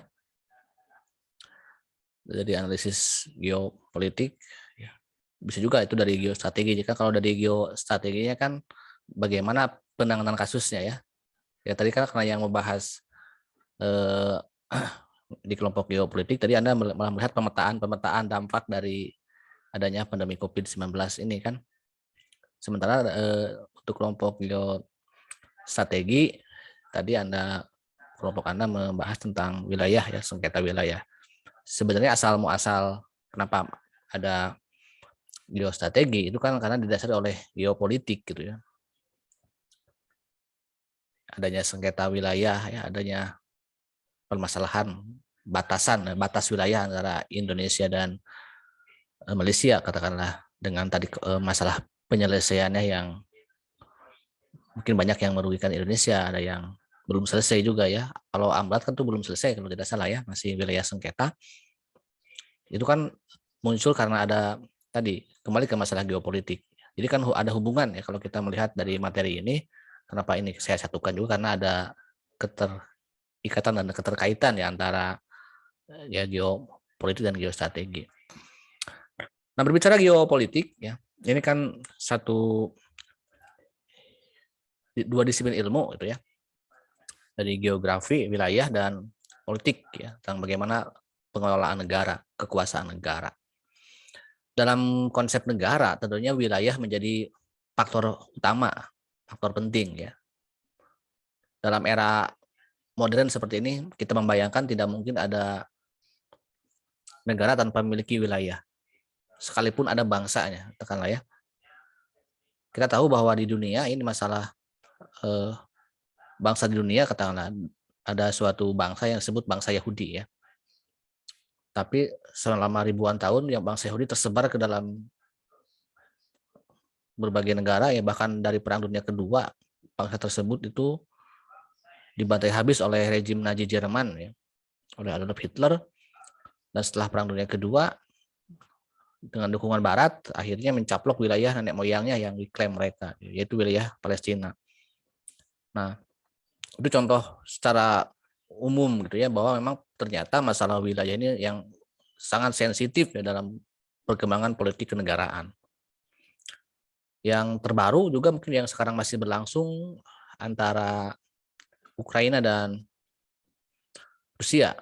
Jadi analisis geopolitik ya. Bisa juga itu dari geostrategi. Jika kalau dari geostrateginya kan bagaimana penanganan kasusnya ya. Ya tadi kan karena yang membahas di kelompok geopolitik tadi Anda malah melihat pemetaan dampak dari adanya pandemi COVID-19 ini kan. Sementara untuk kelompok geostrategi tadi kelompok Anda membahas tentang wilayah ya, sengketa wilayah. Sebenarnya asal muasal kenapa ada geostrategi itu kan karena didasari oleh geopolitik gitu ya. Adanya sengketa wilayah ya, adanya permasalahan batas wilayah antara Indonesia dan Malaysia katakanlah, dengan tadi masalah penyelesaiannya yang mungkin banyak yang merugikan Indonesia, ada yang belum selesai juga ya. Kalau AMBAT kan tuh belum selesai kalau tidak salah ya, masih wilayah sengketa. Itu kan muncul karena ada tadi kembali ke masalah geopolitik. Jadi kan ada hubungan ya kalau kita melihat dari materi ini. Kenapa ini saya satukan juga karena ada keterikatan dan keterkaitan ya antara ya geopolitik dan geostrategi. Nah, berbicara geopolitik ya, ini kan dua disiplin ilmu itu ya. Dari geografi, wilayah dan politik ya, tentang bagaimana pengelolaan negara, kekuasaan negara. Dalam konsep negara, tentunya wilayah menjadi faktor utama, faktor penting ya. Dalam era modern seperti ini, kita membayangkan tidak mungkin ada negara tanpa memiliki wilayah. Sekalipun ada bangsanya, tekanlah ya. Kita tahu bahwa di dunia ini masalah bangsa di dunia, katakanlah ada suatu bangsa yang disebut bangsa Yahudi ya. Tapi selama ribuan tahun yang bangsa Yahudi tersebar ke dalam berbagai negara ya, bahkan dari Perang Dunia Kedua bangsa tersebut itu dibantai habis oleh rejim Nazi Jerman ya, oleh Adolf Hitler. Dan setelah Perang Dunia Kedua dengan dukungan Barat akhirnya mencaplok wilayah nenek moyangnya yang diklaim mereka, yaitu wilayah Palestina. Nah, itu contoh secara umum gitu ya, bahwa memang ternyata masalah wilayah ini yang sangat sensitif ya dalam perkembangan politik kenegaraan. Yang terbaru juga mungkin yang sekarang masih berlangsung antara Ukraina dan Rusia.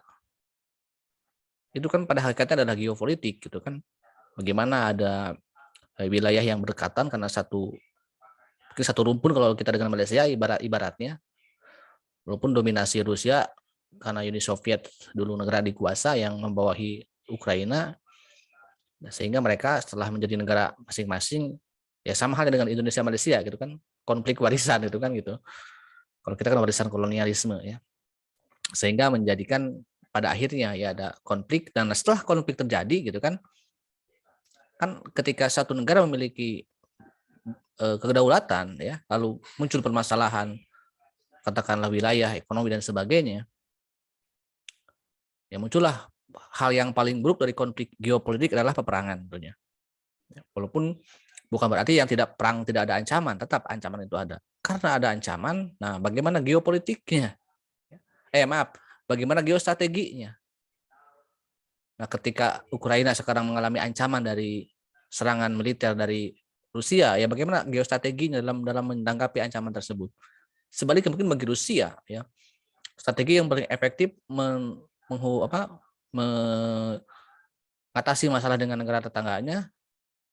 Itu kan pada hakikatnya adalah geopolitik gitu kan. Bagaimana ada wilayah yang berdekatan karena satu rumpun kalau kita dengan Malaysia ibaratnya. Walaupun dominasi Rusia karena Uni Soviet dulu negara dikuasa yang membawahi Ukraina, Nah, sehingga mereka setelah menjadi negara masing-masing ya sama halnya dengan Indonesia Malaysia gitu kan, konflik warisan gitu kan gitu. Kalau kita kan warisan kolonialisme ya. Sehingga menjadikan pada akhirnya ya ada konflik, dan setelah konflik terjadi gitu kan ketika satu negara memiliki kedaulatan ya, lalu muncul permasalahan katakanlah wilayah, ekonomi dan sebagainya, ya muncullah hal yang paling buruk dari konflik geopolitik adalah peperangan tentunya. Ya, walaupun bukan berarti yang tidak perang tidak ada ancaman, tetap ancaman itu ada. Karena ada ancaman, nah bagaimana geopolitiknya? Bagaimana geostrateginya? Nah, ketika Ukraina sekarang mengalami ancaman dari serangan militer dari Rusia, ya bagaimana geostrateginya dalam menanggapi ancaman tersebut? Sebaliknya mungkin bagi Rusia, ya strategi yang paling efektif mengatasi masalah dengan negara tetangganya,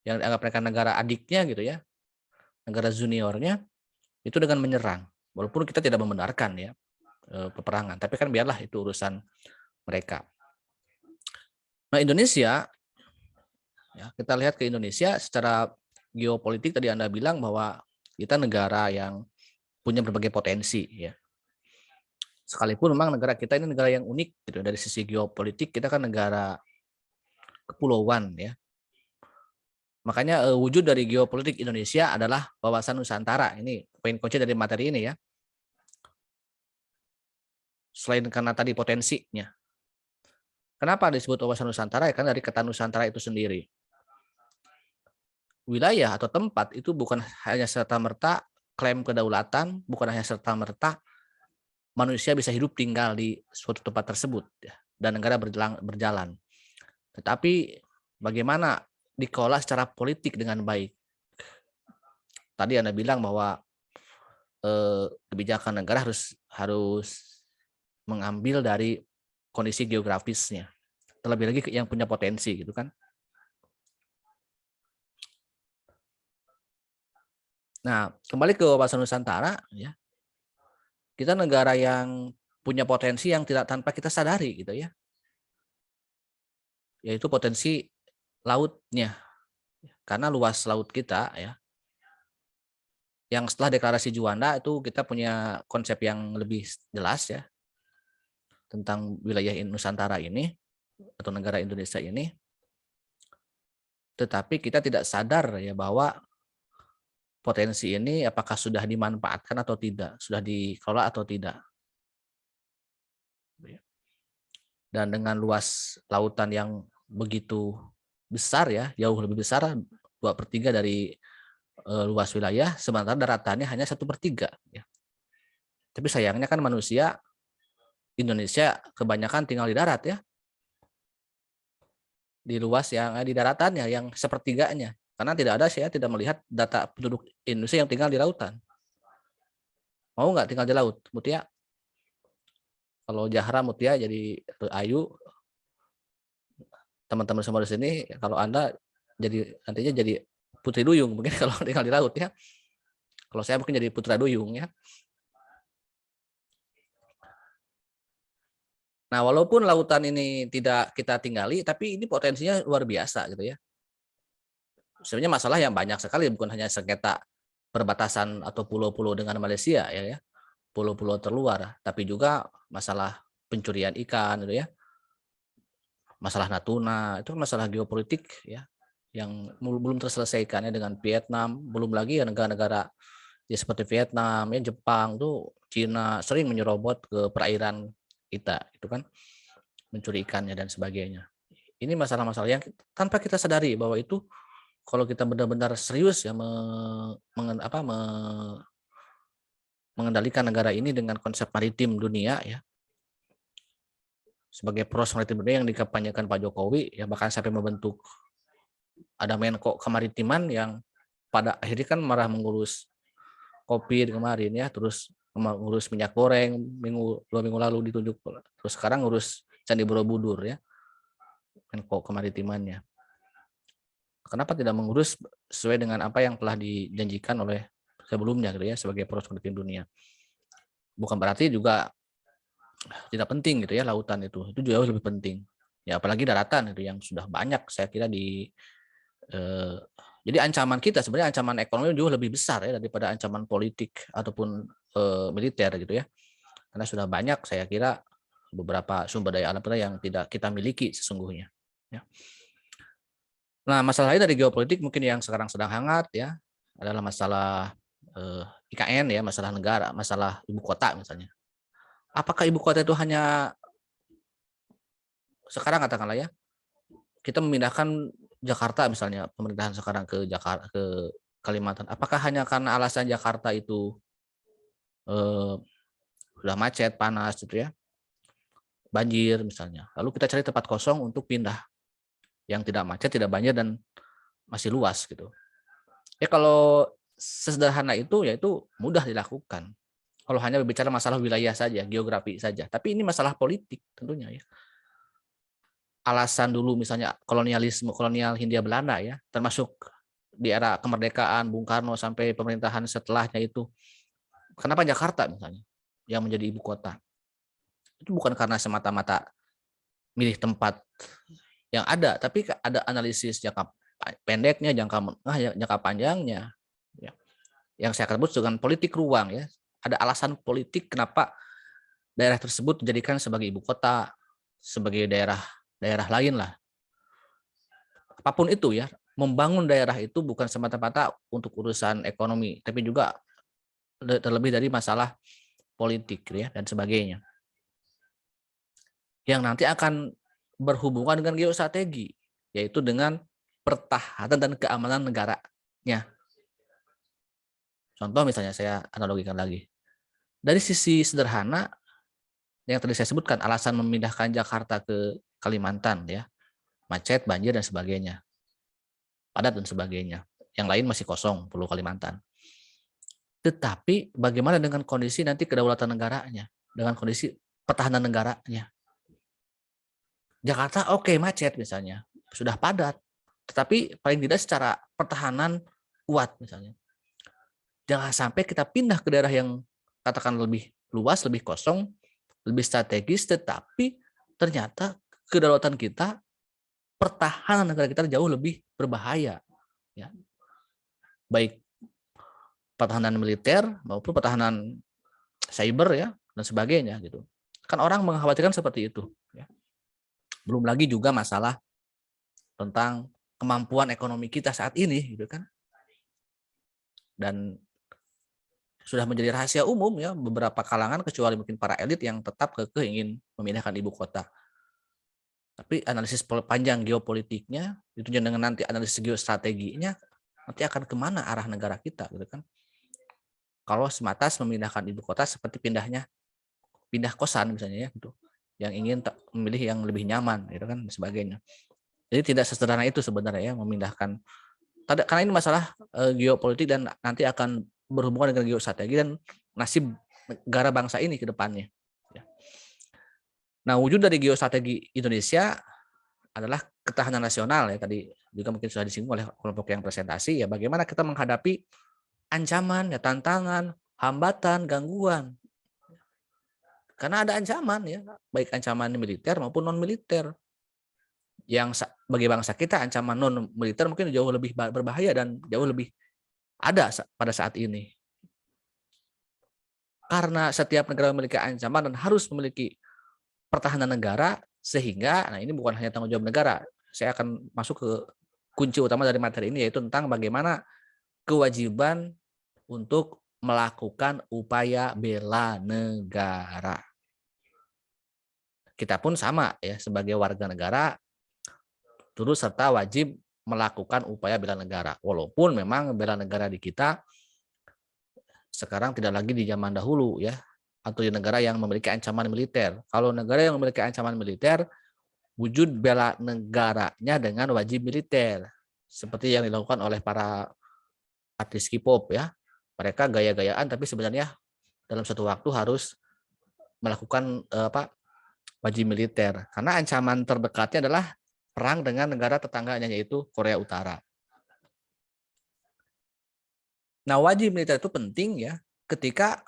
yang dianggap mereka negara adiknya gitu ya, negara juniornya, itu dengan menyerang. Walaupun kita tidak membenarkan ya peperangan, tapi kan biarlah itu urusan mereka. Nah, Indonesia, ya kita lihat ke Indonesia secara geopolitik, tadi Anda bilang bahwa kita negara yang punya berbagai potensi ya. Sekalipun memang negara kita ini negara yang unik gitu, dari sisi geopolitik kita kan negara kepulauan ya. Makanya wujud dari geopolitik Indonesia adalah wawasan Nusantara. Ini poin kunci dari materi ini ya. Selain karena tadi potensinya. Kenapa disebut wawasan Nusantara? Ya kan dari kata Nusantara itu sendiri. Wilayah atau tempat itu bukan hanya serta-merta klaim kedaulatan, bukan hanya serta-merta manusia bisa hidup tinggal di suatu tempat tersebut ya, dan negara berjalan. Tetapi bagaimana dikelola secara politik dengan baik. Tadi Anda bilang bahwa kebijakan negara harus mengambil dari kondisi geografisnya. Terlebih lagi yang punya potensi gitu kan. Nah, kembali ke wawasan Nusantara ya. Kita negara yang punya potensi yang tidak tanpa kita sadari gitu ya. Yaitu potensi lautnya. Karena luas laut kita ya. Yang setelah deklarasi Juanda itu kita punya konsep yang lebih jelas ya tentang wilayah Nusantara ini atau negara Indonesia ini. Tetapi kita tidak sadar ya bahwa potensi ini apakah sudah dimanfaatkan atau tidak, sudah dikelola atau tidak. Dan dengan luas lautan yang begitu besar ya, jauh lebih besar 2/3 dari luas wilayah, sementara daratannya hanya 1/3 ya. Tapi sayangnya kan manusia Indonesia kebanyakan tinggal di darat ya. Di luas yang di daratannya yang 1/3-nya. Karena saya tidak melihat data penduduk Indonesia yang tinggal di lautan. Mau nggak tinggal di laut, Mutia? Kalau Jahra, Mutia jadi Ayu, teman-teman semua di sini, kalau Anda nantinya jadi Putri Duyung mungkin kalau tinggal di laut ya. Kalau saya mungkin jadi Putra Duyung ya. Nah, walaupun lautan ini tidak kita tinggali, tapi ini potensinya luar biasa gitu ya. Sebenarnya masalah yang banyak sekali, bukan hanya sengketa perbatasan atau pulau-pulau dengan Malaysia ya, pulau-pulau terluar, tapi juga masalah pencurian ikan gitu ya. Masalah Natuna, itu masalah geopolitik ya yang belum terselesaikannya dengan Vietnam, belum lagi ya negara-negara ya seperti Vietnam, ya Jepang tuh, Cina sering menyerobot ke perairan kita itu kan, mencuri ikannya dan sebagainya. Ini masalah-masalah yang tanpa kita sadari bahwa itu kalau kita benar-benar serius ya mengendalikan negara ini dengan konsep maritim dunia ya, sebagai poros maritim dunia yang dikampanyekan Pak Jokowi ya, bahkan sampai membentuk ada Menko Kemaritiman yang pada akhirnya kan marah mengurus COVID kemarin ya, terus mengurus minyak goreng 2 minggu lalu ditunjuk, terus sekarang ngurus Candi Borobudur ya, Menko Kemaritimannya. Kenapa tidak mengurus sesuai dengan apa yang telah dijanjikan oleh sebelumnya gitu ya, sebagai poros maritim dunia? Bukan berarti juga tidak penting gitu ya lautan itu jauh lebih penting. Ya apalagi daratan itu yang sudah banyak saya kira jadi ancaman kita sebenarnya ancaman ekonomi jauh lebih besar ya daripada ancaman politik ataupun militer gitu ya. Karena sudah banyak saya kira beberapa sumber daya alam kita yang tidak kita miliki sesungguhnya. Ya. Nah, masalah lain dari geopolitik mungkin yang sekarang sedang hangat ya adalah masalah IKN ya, masalah negara, masalah ibu kota misalnya. Apakah ibu kota itu hanya sekarang katakanlah ya kita memindahkan Jakarta misalnya pemerintahan sekarang ke Jakarta ke Kalimantan. Apakah hanya karena alasan Jakarta itu sudah macet, panas gitu ya, banjir misalnya. Lalu kita cari tempat kosong untuk pindah yang tidak macet, tidak banjir dan masih luas gitu. Ya kalau sesederhana itu ya itu mudah dilakukan. Kalau hanya berbicara masalah wilayah saja, geografi saja. Tapi ini masalah politik tentunya ya. Alasan dulu misalnya kolonial Hindia Belanda ya, termasuk di era kemerdekaan Bung Karno sampai pemerintahan setelahnya itu. Kenapa Jakarta misalnya yang menjadi ibu kota? Itu bukan karena semata-mata milih tempat yang ada, tapi ada analisis jangka pendeknya, jangka menengah, jangka panjangnya. Ya. Yang saya sebut dengan politik ruang ya. Ada alasan politik kenapa daerah tersebut dijadikan sebagai ibu kota, sebagai daerah lain lah. Apapun itu ya, membangun daerah itu bukan semata-mata untuk urusan ekonomi, tapi juga terlebih dari masalah politik ya dan sebagainya. Yang nanti akan berhubungan dengan geostrategi, yaitu dengan pertahanan dan keamanan negaranya. Contoh misalnya saya analogikan lagi. Dari sisi sederhana, yang tadi saya sebutkan, alasan memindahkan Jakarta ke Kalimantan, ya, macet, banjir, dan sebagainya. Padat dan sebagainya. Yang lain masih kosong, perlu Kalimantan. Tetapi bagaimana dengan kondisi nanti kedaulatan negaranya, dengan kondisi pertahanan negaranya. Jakarta oke, macet misalnya, sudah padat, tetapi paling tidak secara pertahanan kuat misalnya. Jangan sampai kita pindah ke daerah yang katakan lebih luas, lebih kosong, lebih strategis, tetapi ternyata kedaulatan kita, pertahanan negara kita jauh lebih berbahaya, ya. Baik pertahanan militer maupun pertahanan cyber ya dan sebagainya gitu. Kan orang mengkhawatirkan seperti itu, ya. Belum lagi juga masalah tentang kemampuan ekonomi kita saat ini gitu kan. Dan sudah menjadi rahasia umum ya beberapa kalangan kecuali mungkin para elit yang tetap kekeh ingin memindahkan ibu kota. Tapi analisis panjang geopolitiknya itu dengan nanti analisis geostrateginya nanti akan kemana arah negara kita gitu kan. Kalau sematas memindahkan ibu kota seperti pindah kosan misalnya ya gitu. Yang ingin memilih yang lebih nyaman gitu kan dan sebagainya. Jadi tidak sesederhana itu sebenarnya ya memindahkan, karena ini masalah geopolitik dan nanti akan berhubungan dengan geostrategi dan nasib negara bangsa ini ke depannya. Nah, wujud dari geostrategi Indonesia adalah ketahanan nasional ya, tadi juga mungkin sudah disinggung oleh kelompok yang presentasi ya, bagaimana kita menghadapi ancaman ya, tantangan, hambatan, gangguan. Karena ada ancaman ya, baik ancaman militer maupun non militer. Yang bagi bangsa kita ancaman non militer mungkin jauh lebih berbahaya dan jauh lebih ada pada saat ini. Karena setiap negara memiliki ancaman dan harus memiliki pertahanan negara, sehingga nah ini bukan hanya tanggung jawab negara. Saya akan masuk ke kunci utama dari materi ini, yaitu tentang bagaimana kewajiban untuk melakukan upaya bela negara. Kita pun sama ya sebagai warga negara turut serta wajib melakukan upaya bela negara. Walaupun memang bela negara di kita sekarang tidak lagi di zaman dahulu ya, atau di negara yang memiliki ancaman militer. Kalau negara yang memiliki ancaman militer, wujud bela negaranya dengan wajib militer. Seperti yang dilakukan oleh para artis K-pop ya. Mereka gaya-gayaan tapi sebenarnya dalam satu waktu harus melakukan wajib militer. Karena ancaman terdekatnya adalah perang dengan negara tetangganya yaitu Korea Utara. Nah, wajib militer itu penting ya ketika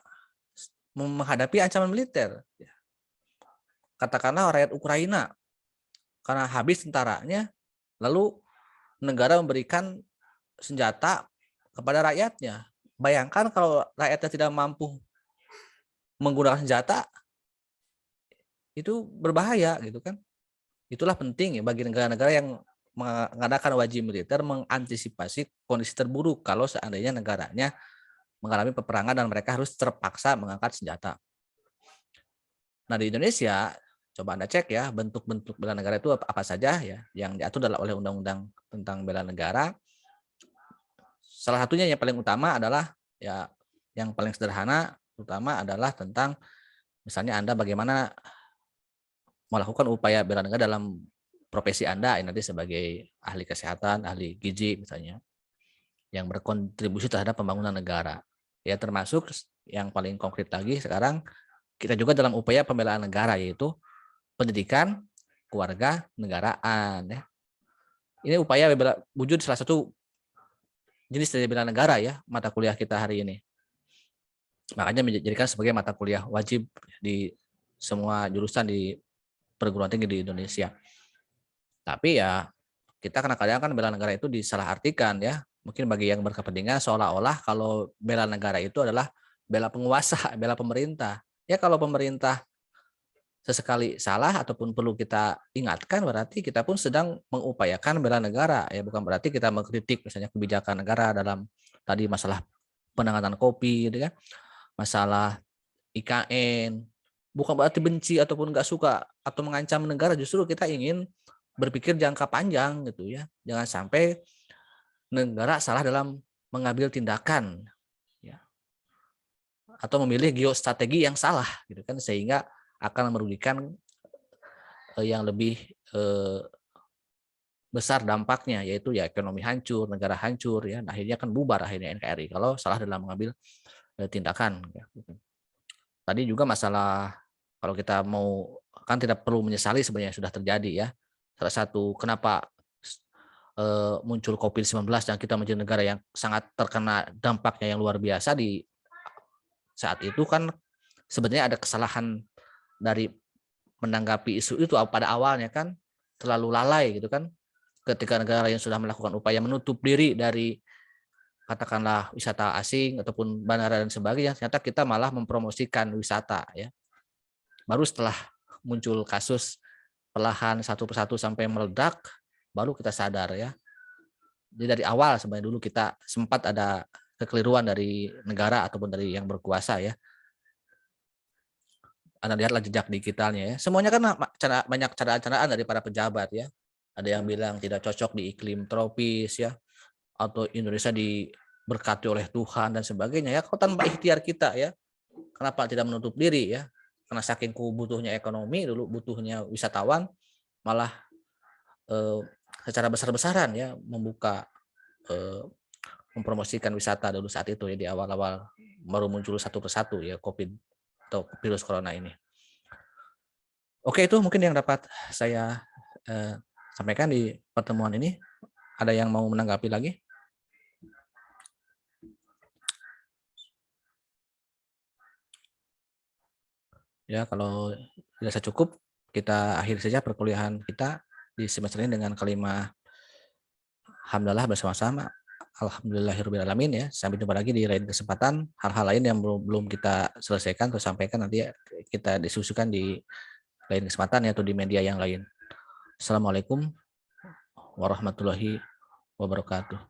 menghadapi ancaman militer. Katakanlah rakyat Ukraina karena habis tentaranya, lalu negara memberikan senjata kepada rakyatnya. Bayangkan kalau rakyatnya tidak mampu menggunakan senjata, itu berbahaya gitu kan. Itulah penting ya bagi negara-negara yang mengadakan wajib militer mengantisipasi kondisi terburuk kalau seandainya negaranya mengalami peperangan dan mereka harus terpaksa mengangkat senjata. Nah, di Indonesia, coba Anda cek ya, bentuk-bentuk bela negara itu apa saja ya yang diatur oleh Undang-Undang tentang bela negara. Salah satunya yang paling utama adalah ya yang paling sederhana utama adalah tentang misalnya Anda bagaimana melakukan upaya bela negara dalam profesi Anda nanti sebagai ahli kesehatan, ahli gizi misalnya yang berkontribusi terhadap pembangunan negara. Ya termasuk yang paling konkret lagi sekarang kita juga dalam upaya pembelaan negara yaitu pendidikan keluarga negaraan ya. Ini upaya wujud salah satu jenis dari bela negara ya mata kuliah kita hari ini. Makanya menjadikan sebagai mata kuliah wajib di semua jurusan di perguruan tinggi di Indonesia. Tapi ya kita kadang-kadang kan bela negara itu disalahartikan ya. Mungkin bagi yang berkepentingan seolah-olah kalau bela negara itu adalah bela penguasa, bela pemerintah. Ya kalau pemerintah sesekali salah ataupun perlu kita ingatkan berarti kita pun sedang mengupayakan bela negara ya, bukan berarti kita mengkritik misalnya kebijakan negara dalam tadi masalah penanganan kopi gitu kan, masalah IKN, bukan berarti benci ataupun nggak suka atau mengancam negara, justru kita ingin berpikir jangka panjang gitu ya, jangan sampai negara salah dalam mengambil tindakan ya atau memilih geostrategi yang salah gitu kan sehingga akan merugikan yang lebih besar dampaknya yaitu ya ekonomi hancur, negara hancur ya, nah, akhirnya kan bubar akhirnya NKRI kalau salah dalam mengambil tindakan ya. Tadi juga masalah kalau kita mau kan tidak perlu menyesali sebenarnya sudah terjadi ya. Salah satu kenapa muncul COVID-19 dan kita menjadi negara yang sangat terkena dampaknya yang luar biasa di saat itu kan sebenarnya ada kesalahan dari menanggapi isu itu pada awalnya kan terlalu lalai gitu kan ketika negara yang sudah melakukan upaya menutup diri dari katakanlah wisata asing ataupun bandara dan sebagainya, ternyata kita malah mempromosikan wisata ya. Baru setelah muncul kasus perlahan satu persatu sampai meledak baru kita sadar ya. Jadi dari awal sebenarnya dulu kita sempat ada kekeliruan dari negara ataupun dari yang berkuasa ya. Anda lihatlah jejak digitalnya ya. Semuanya kan banyak candaan-candaan dari para pejabat ya. Ada yang bilang tidak cocok di iklim tropis ya. Atau Indonesia diberkati oleh Tuhan dan sebagainya ya. Kalau tanpa ikhtiar kita ya. Kenapa tidak menutup diri ya? Karena saking butuhnya ekonomi dulu, butuhnya wisatawan, malah secara besar-besaran ya membuka mempromosikan wisata dulu saat itu ya di awal-awal baru muncul satu persatu ya COVID atau virus corona ini. Oke, itu mungkin yang dapat saya sampaikan di pertemuan ini. Ada yang mau menanggapi lagi? Ya, kalau dirasa cukup, kita akhiri saja perkuliahan kita di semester ini dengan kalimat alhamdulillah bersama-sama. Alhamdulillahirobbilalamin ya. Sampai jumpa lagi di lain kesempatan. Hal-hal lain yang belum kita selesaikan atau sampaikan nanti kita diskusikan di lain kesempatan atau di media yang lain. Assalamualaikum warahmatullahi wabarakatuh.